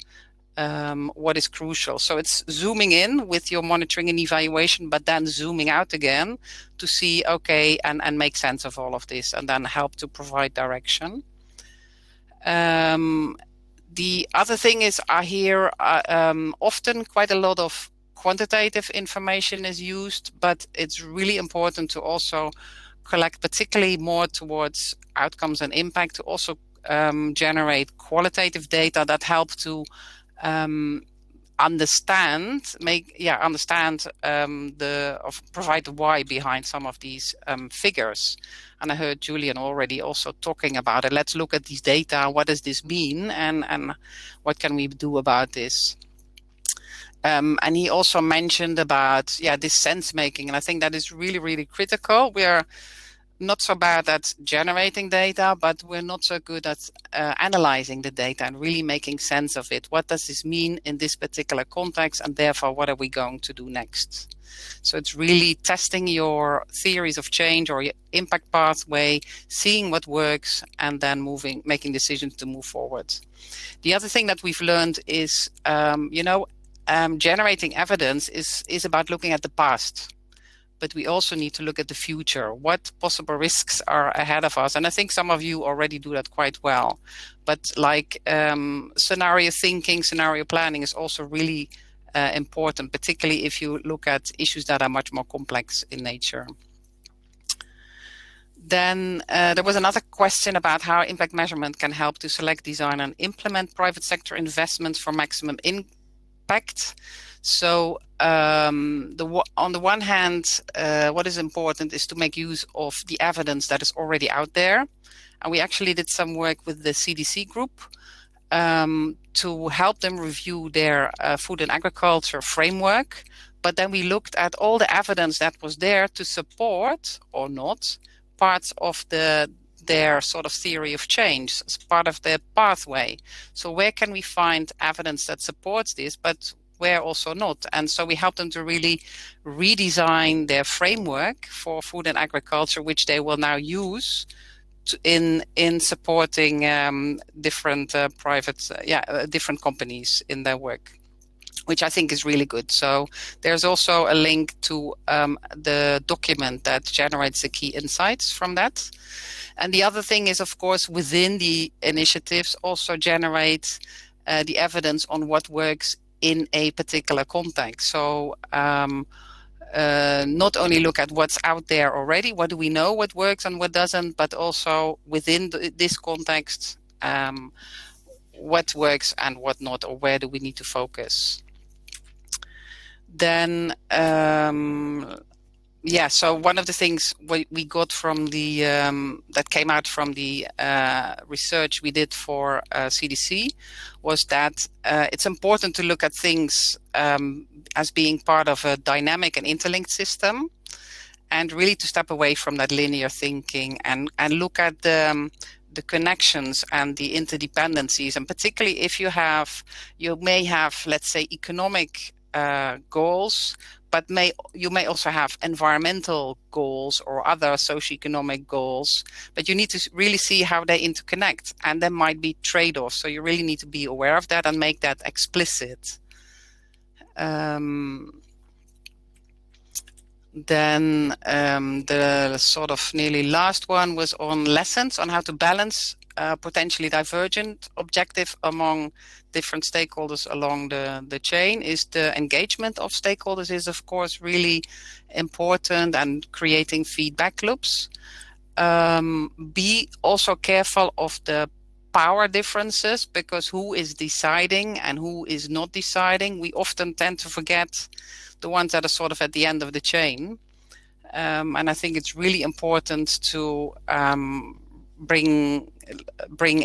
what is crucial. So it's zooming in with your monitoring and evaluation, but then zooming out again to see, okay, and make sense of all of this, and then help to provide direction. The other thing is, I hear often quite a lot of quantitative information is used, but it's really important to also collect, particularly more towards outcomes and impact, to also generate qualitative data that help to provide the why behind some of these figures. And I heard Julian already also talking about it. Let's look at these data. What does this mean, and what can we do about this? And he also mentioned about this sense making, and I think that is really, really critical. We are not so bad at generating data, but we're not so good at analyzing the data and really making sense of it. What does this mean in this particular context, and therefore what are we going to do next? So it's really testing your theories of change or your impact pathway, seeing what works, and then making decisions to move forward. The other thing that we've learned is, generating evidence is about looking at the past. But we also need to look at the future. What possible risks are ahead of us? And I think some of you already do that quite well. But like scenario thinking, scenario planning is also really important, particularly if you look at issues that are much more complex in nature. Then there was another question about how impact measurement can help to select, design, and implement private sector investments for maximum impact. So on the one hand, what is important is to make use of the evidence that is already out there. And we actually did some work with the CDC group to help them review their food and agriculture framework. But then we looked at all the evidence that was there to support or not parts of their sort of theory of change, as part of their pathway. So where can we find evidence that supports this, but where also not? And so we helped them to really redesign their framework for food and agriculture, which they will now use in supporting different different companies in their work, which I think is really good. So there's also a link to the document that generates the key insights from that. And the other thing is, of course, within the initiatives also generate the evidence on what works in a particular context. So not only look at what's out there already, what do we know, what works and what doesn't, but also within this context, what works and what not, or where do we need to focus. Then yeah, so one of the things we got from the that came out from the research we did for CDC was that it's important to look at things as being part of a dynamic and interlinked system, and really to step away from that linear thinking and look at the connections and the interdependencies. And particularly if you may have, let's say, economic goals, but you may also have environmental goals or other socioeconomic goals, but you need to really see how they interconnect, and there might be trade-offs. So you really need to be aware of that and make that explicit. Then the sort of nearly last one was on lessons on how to balance potentially divergent objective among different stakeholders along the chain. Is the engagement of stakeholders is of course really important, and creating feedback loops. Be also careful of the power differences, because who is deciding and who is not deciding? We often tend to forget the ones that are sort of at the end of the chain. And I think it's really important to bring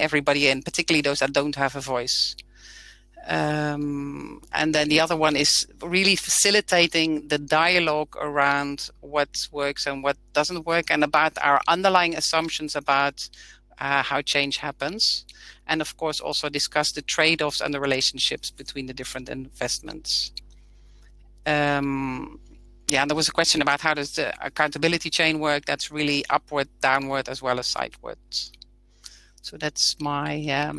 everybody in, particularly those that don't have a voice. And then the other one is really facilitating the dialogue around what works and what doesn't work, and about our underlying assumptions about how change happens. And of course, also discuss the trade-offs and the relationships between the different investments. Yeah, and there was a question about how does the accountability chain work. That's really upward, downward, as well as sidewards. So that's my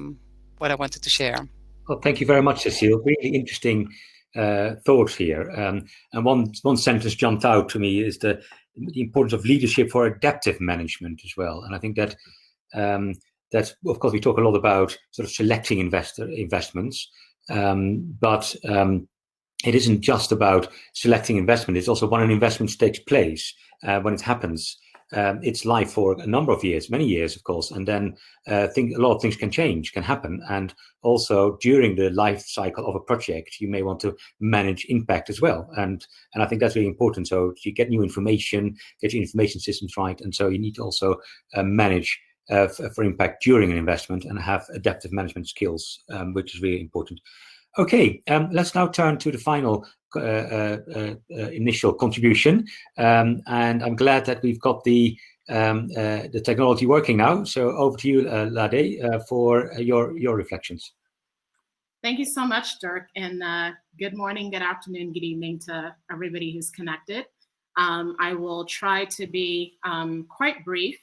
what I wanted to share. Well, thank you very much, Cecile. Really interesting thoughts here. And one sentence jumped out to me is the importance of leadership for adaptive management as well. And I think that that, of course, we talk a lot about sort of selecting investments, but it isn't just about selecting investment. It's also when an investment takes place, when it happens. It's live for a number of years, many years, of course, and then a lot of things can happen. And also during the life cycle of a project, you may want to manage impact as well. And I think that's really important. So you get new information, get your information systems right, and so you need to also manage for impact during an investment and have adaptive management skills, which is really important. Okay, let's now turn to the final initial contribution, and I'm glad that we've got the technology working now. So over to you, Lade, for your reflections. Thank you so much, Dirk, and good morning, good afternoon, good evening to everybody who's connected. I will try to be quite brief.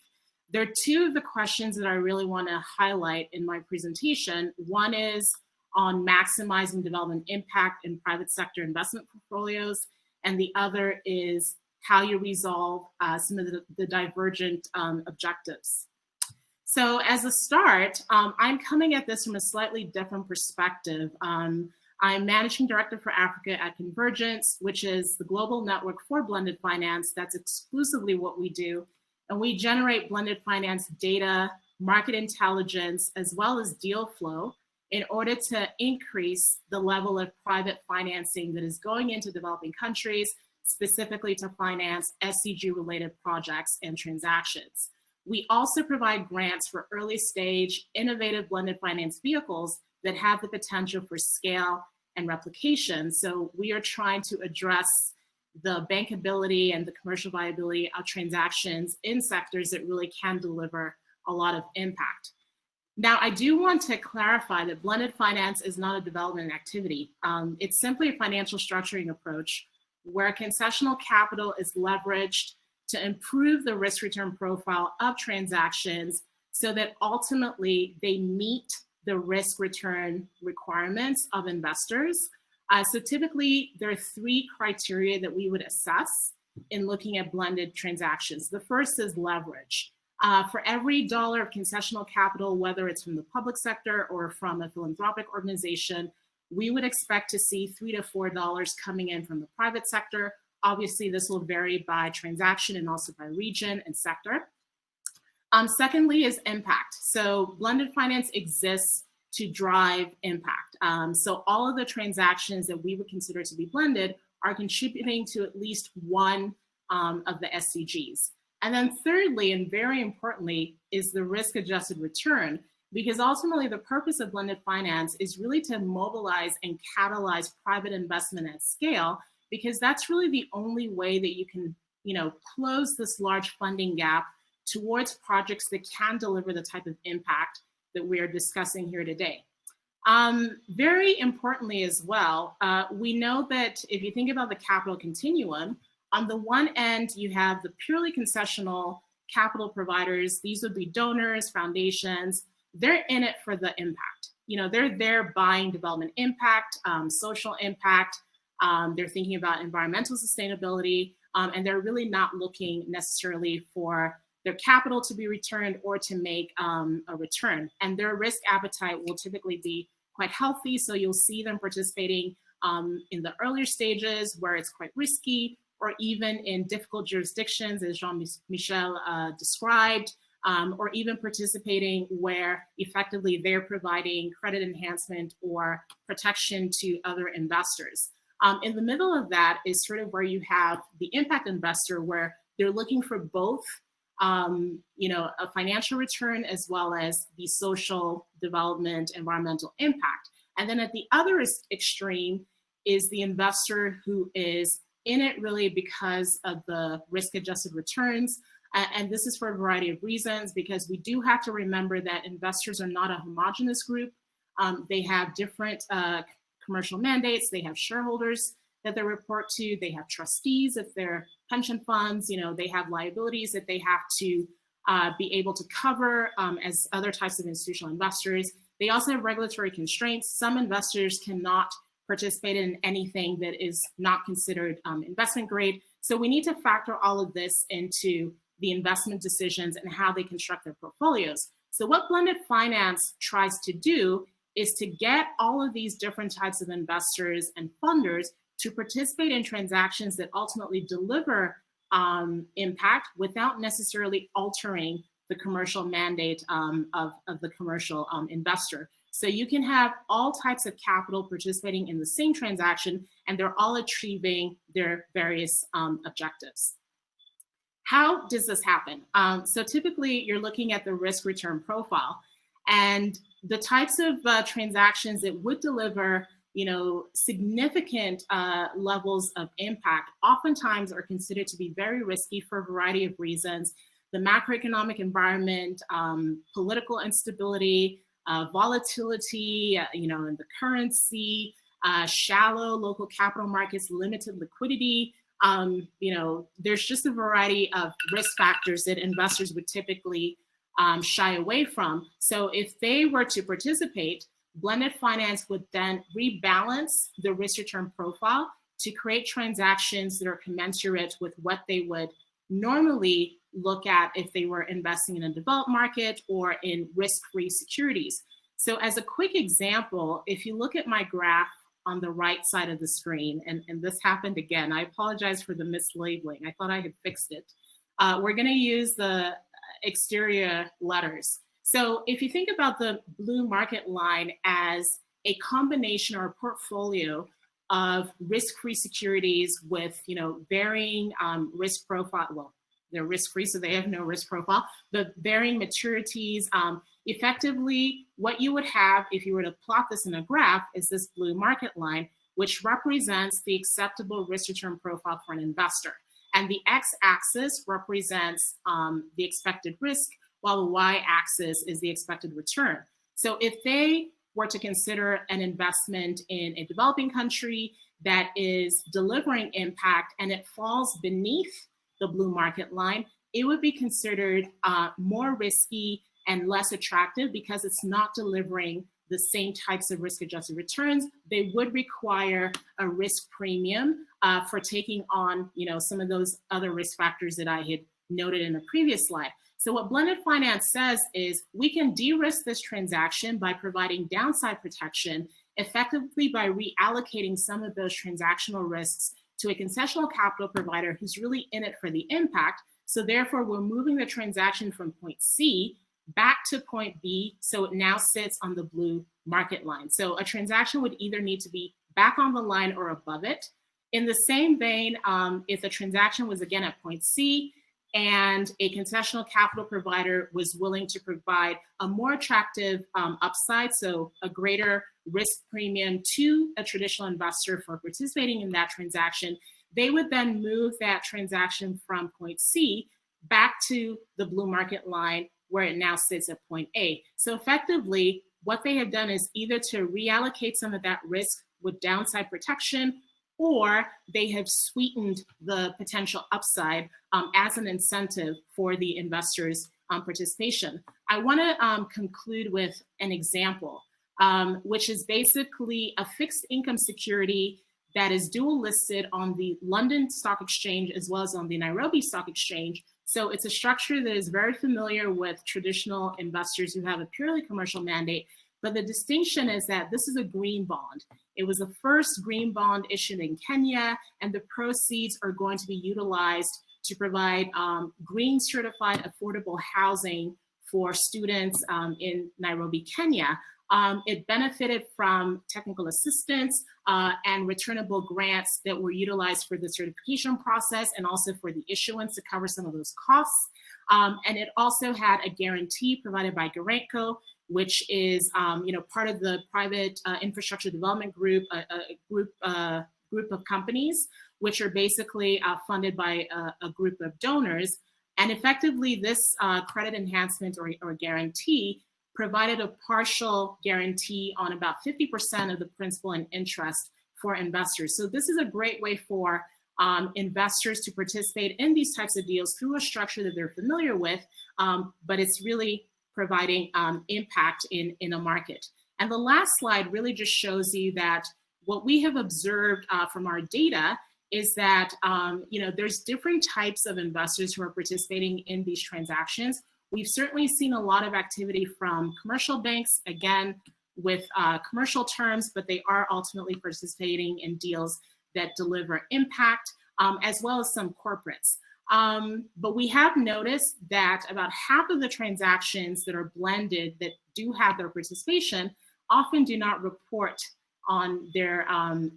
There are two of the questions that I really want to highlight in my presentation. One is on maximizing development impact in private sector investment portfolios, and the other is how you resolve some of the divergent objectives. So as a start, I'm coming at this from a slightly different perspective. I'm Managing Director for Africa at Convergence, which is the global network for blended finance. That's exclusively what we do. And we generate blended finance data, market intelligence, as well as deal flow in order to increase the level of private financing that is going into developing countries, specifically to finance SDG-related projects and transactions. We also provide grants for early stage, innovative blended finance vehicles that have the potential for scale and replication. So we are trying to address the bankability and the commercial viability of transactions in sectors that really can deliver a lot of impact. Now, I do want to clarify that blended finance is not a development activity. It's simply a financial structuring approach where concessional capital is leveraged to improve the risk-return profile of transactions so that ultimately they meet the risk-return requirements of investors. So typically, there are three criteria that we would assess in looking at blended transactions. The first is leverage. For every dollar of concessional capital, whether it's from the public sector or from a philanthropic organization, we would expect to see $3 to $4 coming in from the private sector. Obviously, this will vary by transaction and also by region and sector. Secondly is impact. So blended finance exists to drive impact. So all of the transactions that we would consider to be blended are contributing to at least one of the SDGs. And then thirdly, and very importantly, is the risk-adjusted return, because ultimately the purpose of blended finance is really to mobilize and catalyze private investment at scale, because that's really the only way that you can, close this large funding gap towards projects that can deliver the type of impact that we are discussing here today. Very importantly as well, we know that if you think about the capital continuum, on the one end, you have the purely concessional capital providers. These would be donors, foundations. They're in it for the impact. They're there buying development impact, social impact. They're thinking about environmental sustainability, and they're really not looking necessarily for their capital to be returned or to make a return. And their risk appetite will typically be quite healthy. So you'll see them participating in the earlier stages where it's quite risky, or even in difficult jurisdictions, as Jean-Michel described, or even participating where effectively they're providing credit enhancement or protection to other investors. In the middle of that is sort of where you have the impact investor, where they're looking for both a financial return as well as the social development, environmental impact. And then at the other extreme is the investor who is in it really because of the risk-adjusted returns. And this is for a variety of reasons, because we do have to remember that investors are not a homogeneous group. They have different commercial mandates. They have shareholders that they report to. They have trustees if they're pension funds. They have liabilities that they have to be able to cover as other types of institutional investors. They also have regulatory constraints. Some investors cannot participate in anything that is not considered investment grade. So we need to factor all of this into the investment decisions and how they construct their portfolios. So what blended finance tries to do is to get all of these different types of investors and funders to participate in transactions that ultimately deliver impact without necessarily altering the commercial mandate of the commercial investor. So you can have all types of capital participating in the same transaction, and they're all achieving their various objectives. How does this happen? So typically you're looking at the risk return profile, and the types of transactions that would deliver significant levels of impact oftentimes are considered to be very risky for a variety of reasons. The macroeconomic environment, political instability, volatility, in the currency, shallow local capital markets, limited liquidity. There's just a variety of risk factors that investors would typically shy away from. So if they were to participate, blended finance would then rebalance the risk return profile to create transactions that are commensurate with what they would normally look at if they were investing in a developed market or in risk-free securities. So as a quick example, if you look at my graph on the right side of the screen, and this happened again, I apologize for the mislabeling. I thought I had fixed it. We're going to use the exterior letters. So if you think about the blue market line as a combination or a portfolio of risk-free securities with varying risk profile, well, they're risk-free, so they have no risk profile, but varying maturities. Effectively, what you would have if you were to plot this in a graph is this blue market line, which represents the acceptable risk return profile for an investor. And the x-axis represents the expected risk, while the y-axis is the expected return. So if they were to consider an investment in a developing country that is delivering impact and it falls beneath the blue market line, it would be considered more risky and less attractive because it's not delivering the same types of risk-adjusted returns. They would require a risk premium for taking on, some of those other risk factors that I had noted in the previous slide. So what blended finance says is we can de-risk this transaction by providing downside protection, effectively by reallocating some of those transactional risks to a concessional capital provider who's really in it for the impact. So therefore, we're moving the transaction from point C back to point B, so it now sits on the blue market line. So a transaction would either need to be back on the line or above it. In the same vein, if the transaction was again at point C and a concessional capital provider was willing to provide a more attractive upside, so a greater risk premium to a traditional investor for participating in that transaction, they would then move that transaction from point C back to the blue market line where it now sits at point A. So effectively, what they have done is either to reallocate some of that risk with downside protection, or they have sweetened the potential upside as an incentive for the investors' participation. I want to conclude with an example, which is basically a fixed income security that is dual listed on the London Stock Exchange as well as on the Nairobi Stock Exchange. So it's a structure that is very familiar with traditional investors who have a purely commercial mandate. But the distinction is that this is a green bond. It was the first green bond issued in Kenya, and the proceeds are going to be utilized to provide green certified affordable housing for students in Nairobi, Kenya. It benefited from technical assistance and returnable grants that were utilized for the certification process and also for the issuance to cover some of those costs. And it also had a guarantee provided by Garanco, which is part of the private infrastructure development group, a group of companies, which are basically funded by a group of donors. And effectively, this credit enhancement or guarantee provided a partial guarantee on about 50% of the principal and interest for investors. So this is a great way for investors to participate in these types of deals through a structure that they're familiar with, but it's really providing impact in a market. And the last slide really just shows you that what we have observed from our data is that there's different types of investors who are participating in these transactions. We've certainly seen a lot of activity from commercial banks, again, with commercial terms, but they are ultimately participating in deals that deliver impact, as well as some corporates. But we have noticed that about half of the transactions that are blended that do have their participation often do not report on their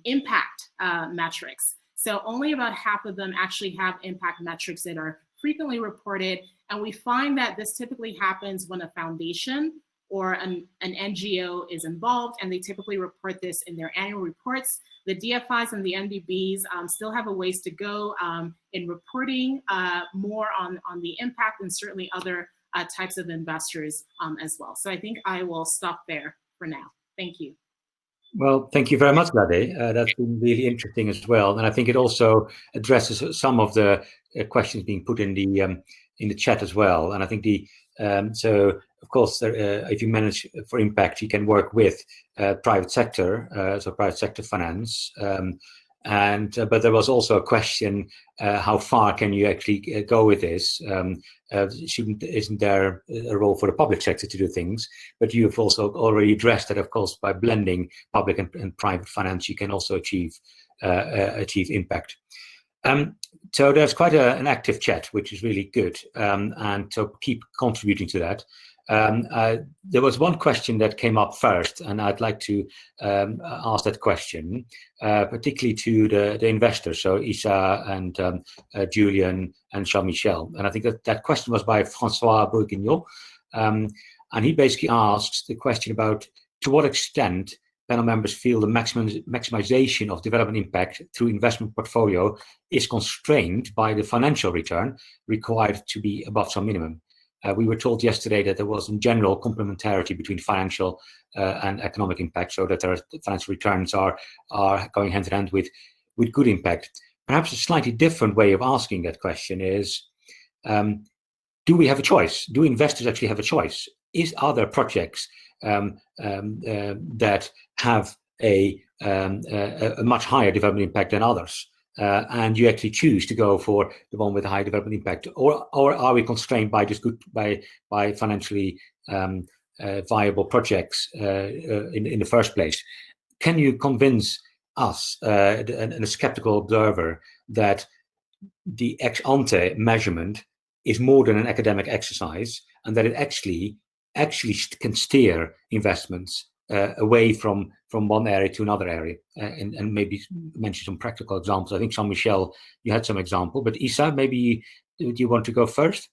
impact metrics. So only about half of them actually have impact metrics that are frequently reported. And we find that this typically happens when a foundation or an NGO is involved, and they typically report this in their annual reports. The DFIs and the NDBs still have a ways to go in reporting more on the impact, and certainly other types of investors as well. So I think I will stop there for now. Thank you. Well, thank you very much, Lade. That's been really interesting as well, and I think it also addresses some of the questions being put in the chat as well. And I think so of course, if you manage for impact, you can work with private sector, so private sector finance. But there was also a question: how far can you actually go with this? Isn't there a role for the public sector to do things? But you've also already addressed that, of course, by blending public and private finance, you can also achieve impact. So there's quite an active chat, which is really good, and so keep contributing to that. There was one question that came up first, and I'd like to ask that question, particularly to the investors, so Isa and Julian and Jean-Michel. And I think that question was by Francois Bourguignon, and he basically asks the question about to what extent panel members feel the maximization of development impact through investment portfolio is constrained by the financial return required to be above some minimum. We were told yesterday that there was in general complementarity between financial and economic impact, so that the financial returns are going hand in hand with good impact. Perhaps a slightly different way of asking that question is, do we have a choice? Do investors actually have a choice? Are there projects that have a much higher development impact than others, and you actually choose to go for the one with a high development impact, or are we constrained by just by financially viable projects in the first place? Can you convince us and a skeptical observer that the ex ante measurement is more than an academic exercise, and that it actually can steer investments away from one area to another area, and maybe mention some practical examples. I think Jean-Michel, you had some example, but Isa, maybe do you want to go first?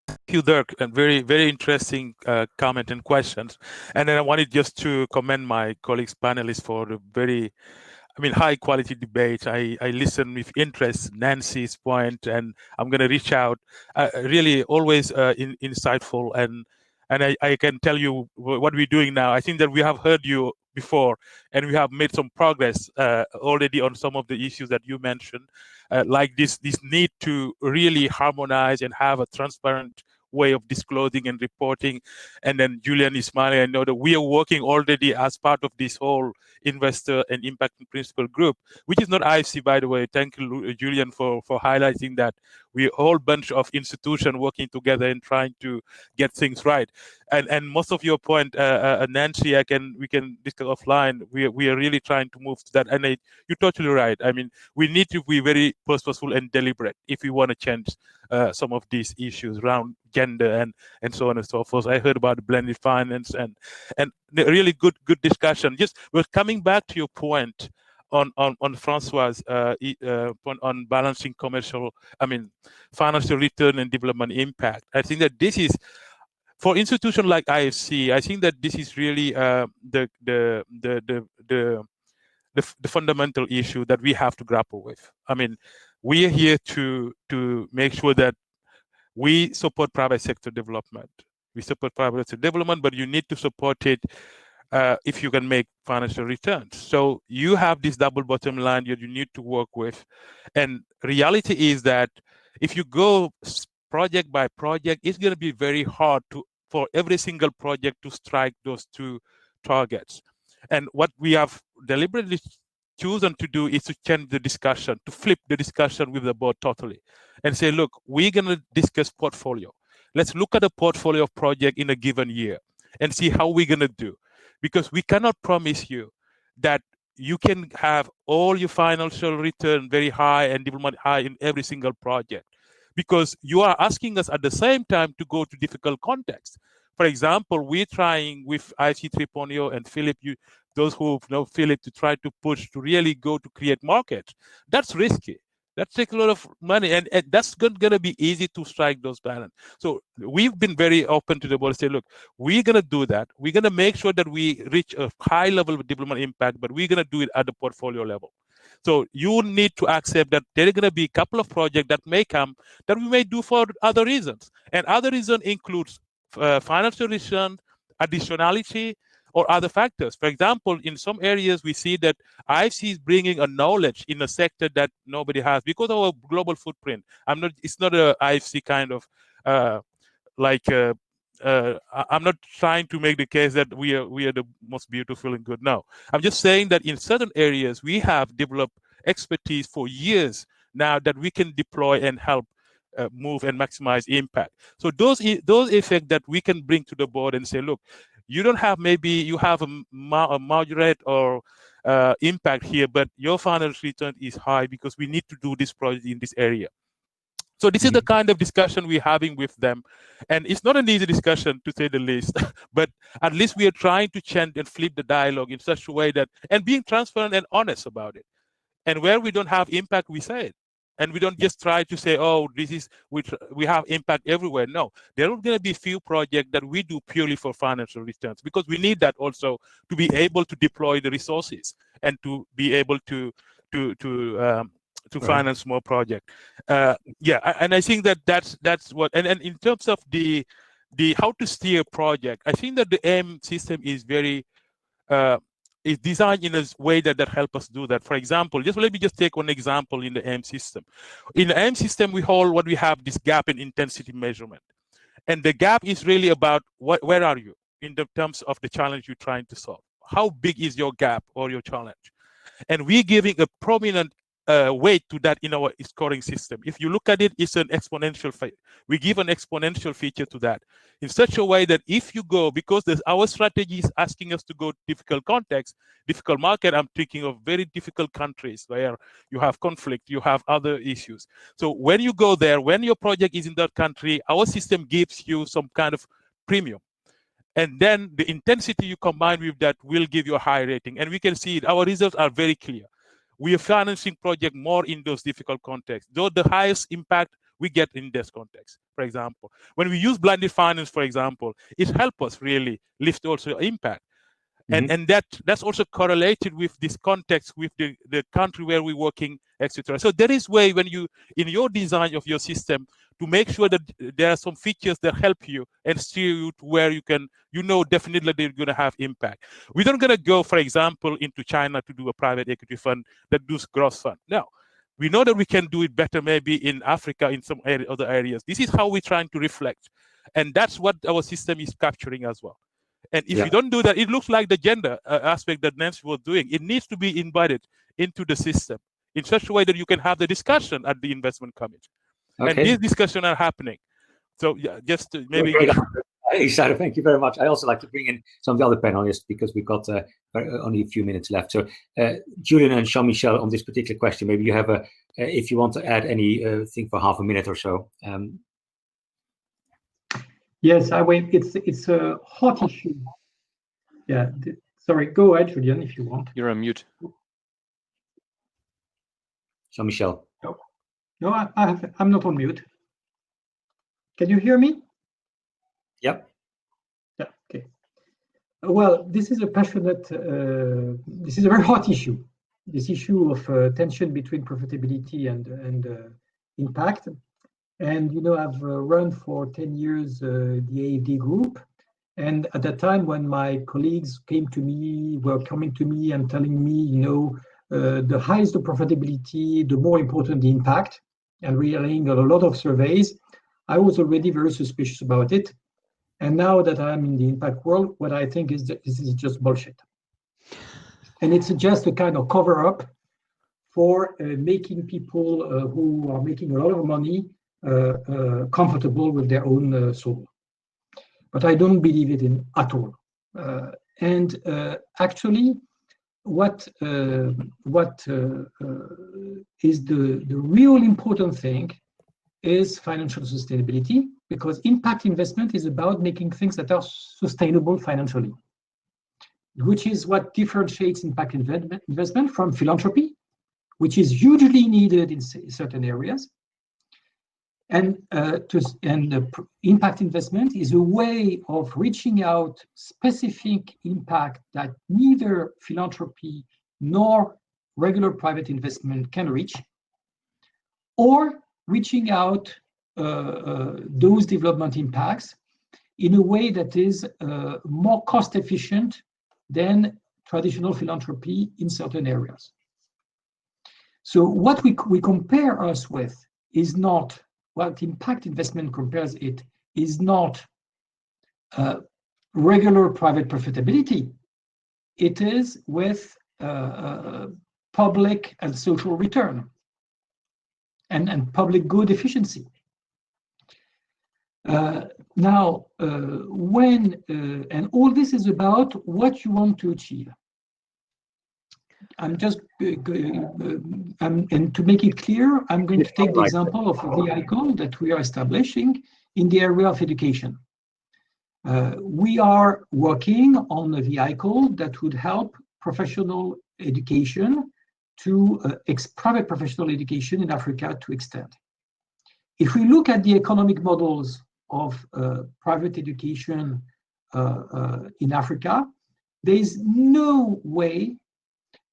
Thank you, Dirk, and very, very interesting comment and questions. And then I wanted just to commend my colleagues, panelists, for the very, high quality debate. I listen with interest, Nancy's point, and I'm going to reach out. Really, always insightful, and I can tell you what we're doing now. I think that we have heard you before, and we have made some progress already on some of the issues that you mentioned, like this need to really harmonize and have a transparent way of disclosing and reporting. And then Julian, Ismail, I know that we are working already as part of this whole investor and impact principle group, which is not IFC, by the way. Thank you, Julian, for highlighting that. We're a whole bunch of institutions working together and trying to get things right. And most of your point, Nancy, we can discuss offline. We are really trying to move to that. And you're totally right. We need to be very purposeful and deliberate if we want to change some of these issues around gender and so on and so forth. I heard about the blended finance and really good discussion. Just we're coming back to your point on Francois' point on balancing financial return and development impact. I think that this is, for institutions like IFC, I think that this is really the fundamental issue that we have to grapple with. We are here to make sure that we support private sector development. We support private sector development, but you need to support it if you can make financial returns. So you have this double bottom line that you need to work with. And reality is that if you go project by project, it's going to be very hard for every single project to strike those two targets. And what we have deliberately chosen to do is to change the discussion, to flip the discussion with the board totally and say, look, we're going to discuss portfolio. Let's look at a portfolio of project in a given year and see how we're going to do. Because we cannot promise you that you can have all your financial return very high and development high in every single project, because you are asking us at the same time to go to difficult contexts. For example, we're trying with IC 3.0 and Philip, those who know Philip, to try to push to really go to create markets. That's risky. That takes a lot of money, and that's going to be easy to strike those balance. So we've been very open to the board and say, look, we're going to do that. We're going to make sure that we reach a high level of development impact, but we're going to do it at the portfolio level. So you need to accept that there are going to be a couple of projects that may come that we may do for other reasons. And other reason includes financial return, additionality, or other factors. For example, in some areas, we see that IFC is bringing a knowledge in a sector that nobody has because of our global footprint. It's not a IFC kind of I'm not trying to make the case that we are the most beautiful and good. No, I'm just saying that in certain areas, we have developed expertise for years now that we can deploy and help move and maximize impact. So those effects that we can bring to the board and say, look, you don't have, maybe you have a moderate or impact here, but your financial return is high because we need to do this project in this area. So this is the kind of discussion we're having with them. And it's not an easy discussion, to say the least, but at least we are trying to change and flip the dialogue in such a way that, and being transparent and honest about it. And where we don't have impact, we say it. And we don't just try to say, oh, we have impact everywhere. No, there are going to be few projects that we do purely for financial returns, because we need that also to be able to deploy the resources and to be able to finance more projects. And I think that's what. And in terms of the how to steer project, I think that the AIM system is very is designed in a way that helps us do that. For example, let me just take one example in the AIM system. In the AIM system, we have this gap in intensity measurement. And the gap is really about where are you in the terms of the challenge you're trying to solve? How big is your gap or your challenge? And we're giving a prominent weight to that in our scoring system. If you look at it, it's an exponential. We give an exponential feature to that in such a way that if you go, because our strategy is asking us to go to difficult context, difficult market. I'm thinking of very difficult countries where you have conflict, you have other issues. So when you go there, when your project is in that country, our system gives you some kind of premium. And then the intensity you combine with that will give you a high rating. And we can see it. Our results are very clear. We are financing projects more in those difficult contexts, though the highest impact we get in this context. For example, when we use blended finance, for example, it helps us really lift also impact. And that's also correlated with this context, with the country where we're working, etc. So there is way when you, in your design of your system, to make sure that there are some features that help you and steer you to where you can, definitely they're going to have impact. We're not going to go, for example, into China to do a private equity fund that does gross fund. No, we know that we can do it better maybe in Africa, in some other areas. This is how we're trying to reflect. And that's what our system is capturing as well. And if you don't do that, it looks like the gender aspect that Nancy was doing. It needs to be embedded into the system in such a way that you can have the discussion at the investment committee. Okay. And these discussions are happening. So yeah, just maybe. Isara, thank you very much. I also like to bring in some of the other panelists because we've got only a few minutes left. So Julian and Jean-Michel, on this particular question, maybe you have if you want to add anything for half a minute or so. Yes, it's a hot issue. Yeah, sorry, go ahead, Julian, if you want. You're on mute. Jean-Michel. No, I'm not on mute. Can you hear me? Yep. Yeah, okay. Well, this is a passionate, this is a very hot issue. This issue of tension between profitability and impact. And, I've run for 10 years the AFD group. And at that time, when my colleagues were coming to me and telling me, the higher the profitability, the more important the impact, and relaying a lot of surveys, I was already very suspicious about it. And now that I'm in the impact world, what I think is that this is just bullshit. And it's just a kind of cover-up for making people who are making a lot of money comfortable with their own soul. But I don't believe it at all. Actually, what is the real important thing is financial sustainability, because impact investment is about making things that are sustainable financially, which is what differentiates impact investment from philanthropy, which is hugely needed in certain areas. And the impact investment is a way of reaching out specific impact that neither philanthropy nor regular private investment can reach, or reaching out those development impacts in a way that is more cost efficient than traditional philanthropy in certain areas. So what we compare us with is not, what impact investment compares it is not regular private profitability. It is with public and social return and public good efficiency. Now, and all this is about what you want to achieve. I'm just, and to make it clear, I'm going to take the example of a vehicle that we are establishing in the area of education. We are working on a vehicle that would help professional education to private professional education in Africa to extend. If we look at the economic models of private education in Africa, there is no way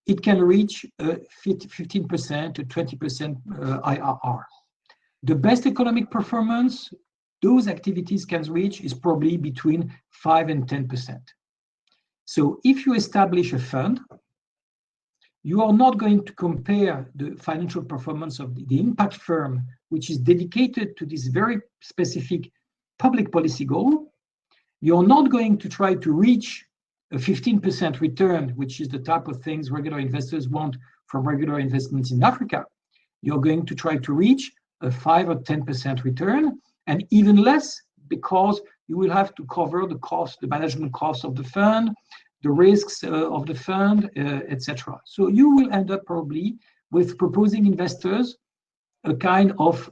it can reach 15% to 20% IRR. The best economic performance those activities can reach is probably between 5 and 10%. So if you establish a fund, you are not going to compare the financial performance of the impact firm, which is dedicated to this very specific public policy goal. You're not going to try to reach a 15% return, which is the type of things regular investors want from regular investments in Africa. You're going to try to reach a 5 or 10% return, and even less because you will have to cover the cost, the management costs of the fund, the risks of the fund, etc. So you will end up probably with proposing investors a kind of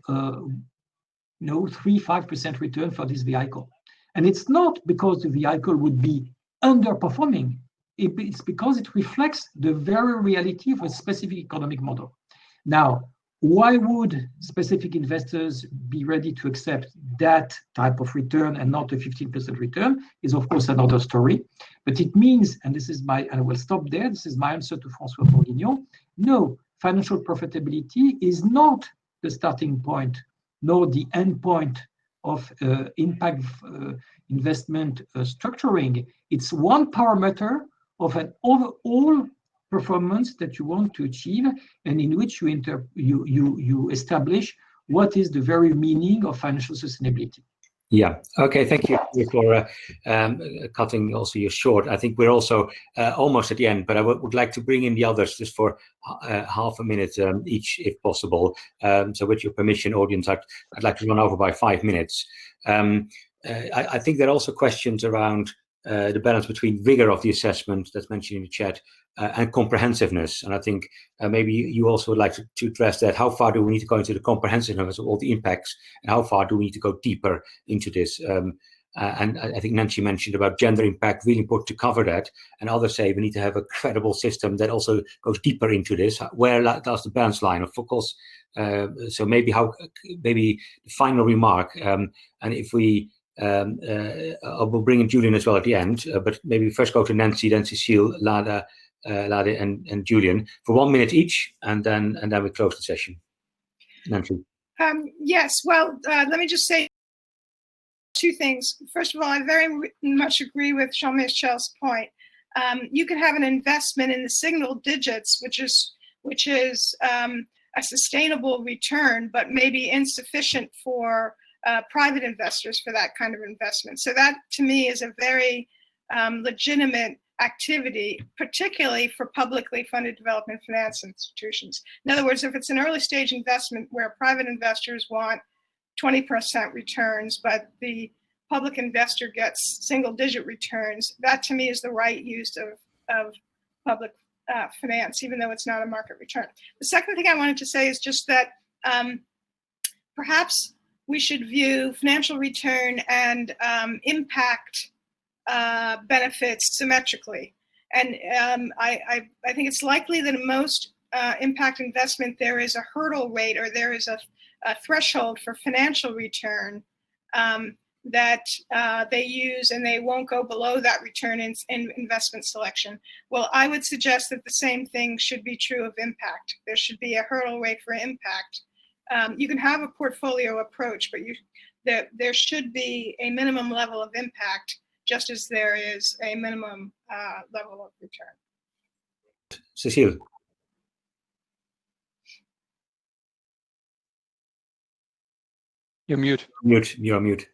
3-5% return for this vehicle. And it's not because the vehicle would be underperforming. It's because it reflects the very reality of a specific economic model. Now, why would specific investors be ready to accept that type of return and not a 15% return is, of course, another story. But it means, and this is and I will stop there, this is my answer to François Bourguignon, no, financial profitability is not the starting point, nor the end point of impact investment structuring. It's one parameter of an overall performance that you want to achieve, and in which you establish what is the very meaning of financial sustainability. Yeah. Okay. Thank you for cutting also you short. I think we're also almost at the end, but I would like to bring in the others just for half a minute each, if possible. So, with your permission, audience, I'd like to run over by 5 minutes. I think there are also questions around the balance between rigor of the assessment that's mentioned in the chat and comprehensiveness. And I think maybe you also would like to address that. How far do we need to go into the comprehensiveness of all the impacts, and how far do we need to go deeper into this? And I think Nancy mentioned about gender impact, really important to cover that. And others say we need to have a credible system that also goes deeper into this. Where does the balance line? Of course, so maybe the final remark, and if we we'll bring in Julian as well at the end, but maybe first go to Nancy, then Cecile, Lade, and Julian for 1 minute each, and then we close the session. Nancy. Yes. Well, let me just say two things. First of all, I very much agree with Jean-Michel's point. You can have an investment in the single digits, which is a sustainable return, but maybe insufficient for private investors for that kind of investment. So that, to me, is a very legitimate activity, particularly for publicly funded development finance institutions. In other words, if it's an early stage investment where private investors want 20% returns, but the public investor gets single-digit returns, that to me is the right use of public finance, even though it's not a market return. The second thing I wanted to say is just that perhaps we should view financial return and impact benefits symmetrically. And I think it's likely that in most impact investment, there is a hurdle rate, or there is a threshold for financial return that they use, and they won't go below that return in investment selection. Well, I would suggest that the same thing should be true of impact. There should be a hurdle rate for impact. You can have a portfolio approach, but there should be a minimum level of impact, just as there is a minimum level of return. Cecile. You're mute. You're mute.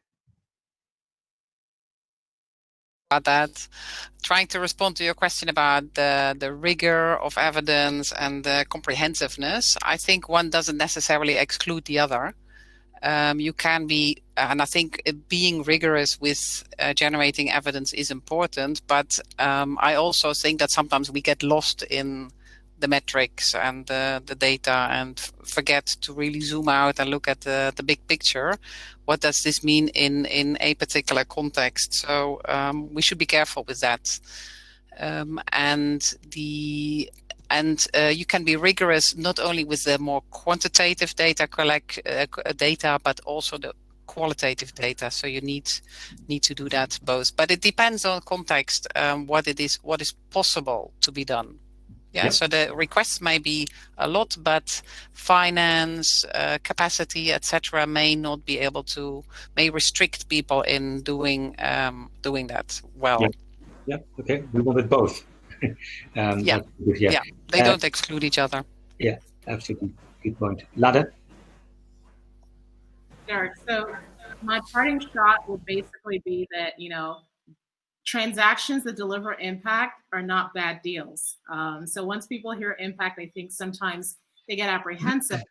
About that, trying to respond to your question about the rigor of evidence and the comprehensiveness, I think one doesn't necessarily exclude the other. You can be, and I think being rigorous with generating evidence is important, but I also think that sometimes we get lost in the metrics and the data and forget to really zoom out and look at the big picture. What does this mean in a particular context? So we should be careful with that. And you can be rigorous not only with the more quantitative data data, but also the qualitative data. So you need to do that both. But it depends on context, what is possible to be done. Yeah, yep. So the requests may be a lot, but finance, capacity, etc., may not be able to, may restrict people in doing that well. Yeah. Okay. We want it both. Yeah. They don't exclude each other. Yeah, absolutely. Good point. Lade? Sure. So my parting shot would basically be that, transactions that deliver impact are not bad deals. So once people hear impact, I think sometimes they get apprehensive.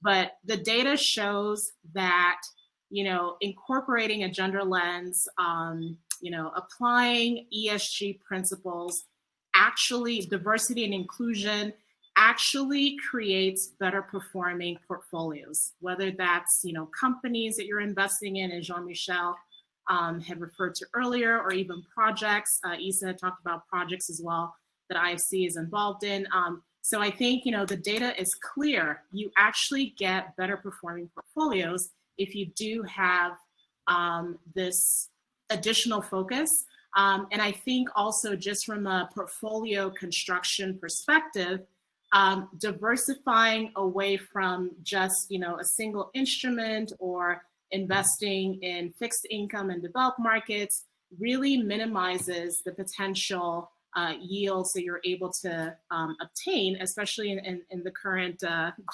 But the data shows that, incorporating a gender lens, applying ESG principles, actually diversity and inclusion actually creates better performing portfolios, whether that's, companies that you're investing in, as Jean-Michel had referred to earlier, or even projects. Isa talked about projects as well that IFC is involved in. So I think, the data is clear. You actually get better performing portfolios if you do have this additional focus. And I think also just from a portfolio construction perspective, diversifying away from just, a single instrument or investing in fixed income and developed markets really minimizes the potential yields that you're able to obtain, especially in the current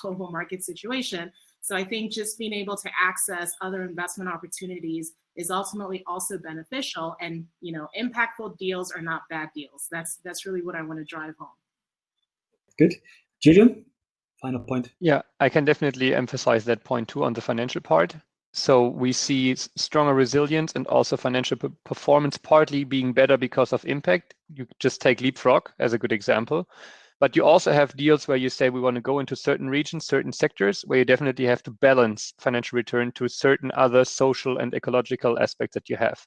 global market situation. So I think just being able to access other investment opportunities is ultimately also beneficial. And impactful deals are not bad deals. That's really what I want to drive home. Good. Julian, final point. Yeah, I can definitely emphasize that point too on the financial part. So we see stronger resilience and also financial performance partly being better because of impact. You just take Leapfrog as a good example. But you also have deals where you say we want to go into certain regions, certain sectors, where you definitely have to balance financial return to certain other social and ecological aspects that you have.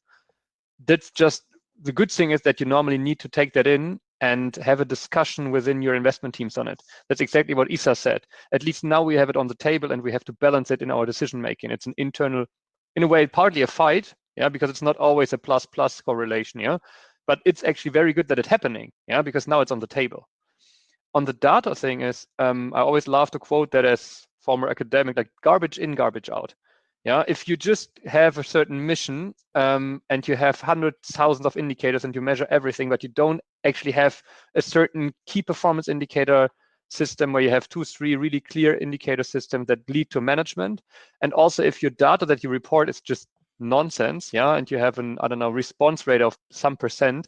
That's just the good thing is that you normally need to take that in and have a discussion within your investment teams on it. That's exactly what Isa said. At least now we have it on the table and we have to balance it in our decision making. It's an internal, in a way, partly a fight, because it's not always a plus-plus correlation, but it's actually very good that it's happening, because now it's on the table. On the data thing is, I always love to quote that as former academic, like garbage in, garbage out. If you just have a certain mission and you have hundreds, thousands of indicators and you measure everything, but you don't actually have a certain key performance indicator system where you have 2, 3 really clear indicator systems that lead to management. And also if your data that you report is just nonsense, and you have an, response rate of some percent,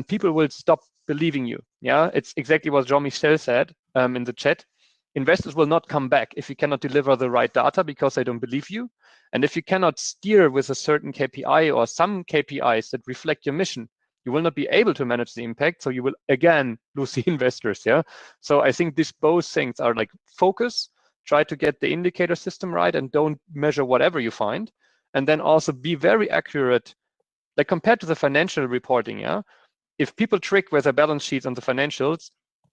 people will stop believing you. It's exactly what Jean-Michel said in the chat. Investors will not come back if you cannot deliver the right data because they don't believe you. And if you cannot steer with a certain KPI or some KPIs that reflect your mission, you will not be able to manage the impact. So you will, again, lose the investors. So I think these both things are like focus, try to get the indicator system right and don't measure whatever you find. And then also be very accurate, like compared to the financial reporting. If people trick with their balance sheets on the financials,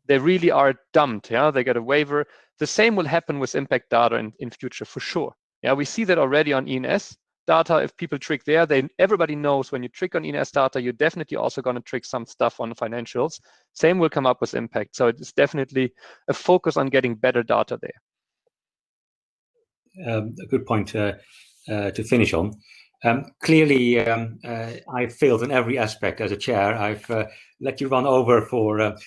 they really are dumped. They get a waiver. The same will happen with impact data in future for sure. We see that already on ENS data. If people trick there, everybody knows when you trick on ENS data, you're definitely also going to trick some stuff on financials. Same will come up with impact. So it's definitely a focus on getting better data there. A good point to finish on. Clearly, I've failed in every aspect as a chair. I've let you run over for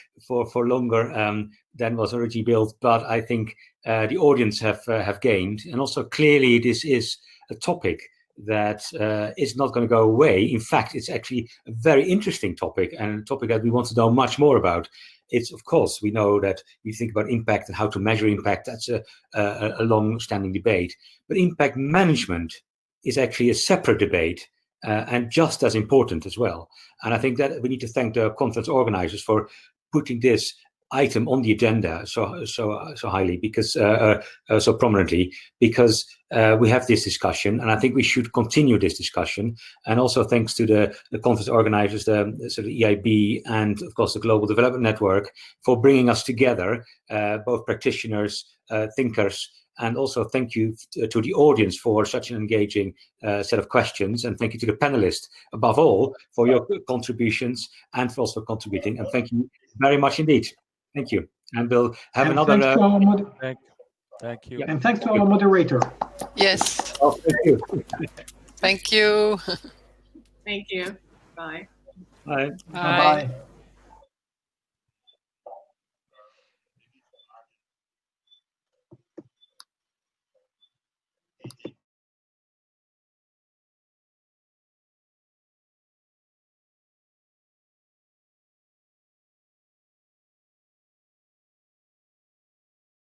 longer than was originally built, but I think the audience have gained, and also clearly this is a topic that is not going to go away. In fact, it's actually a very interesting topic and a topic that we want to know much more about. It's, of course, we know that you think about impact and how to measure impact. That's a long-standing debate, but impact management is actually a separate debate and just as important as well. And I think that we need to thank the conference organizers for putting this item on the agenda so highly, because so prominently, because we have this discussion, and I think we should continue this discussion. And also thanks to the conference organizers, the sort of EIB, and of course the Global Development Network, for bringing us together, both practitioners, thinkers. And also thank you to the audience for such an engaging set of questions. And thank you to the panelists, above all, for your contributions and for also contributing. And thank you very much indeed. Thank you. And we'll have another... Thank you. Yeah. And thanks to our moderator. Yes. Oh, thank you. Thank you. Thank you. Bye. Bye. Bye-bye.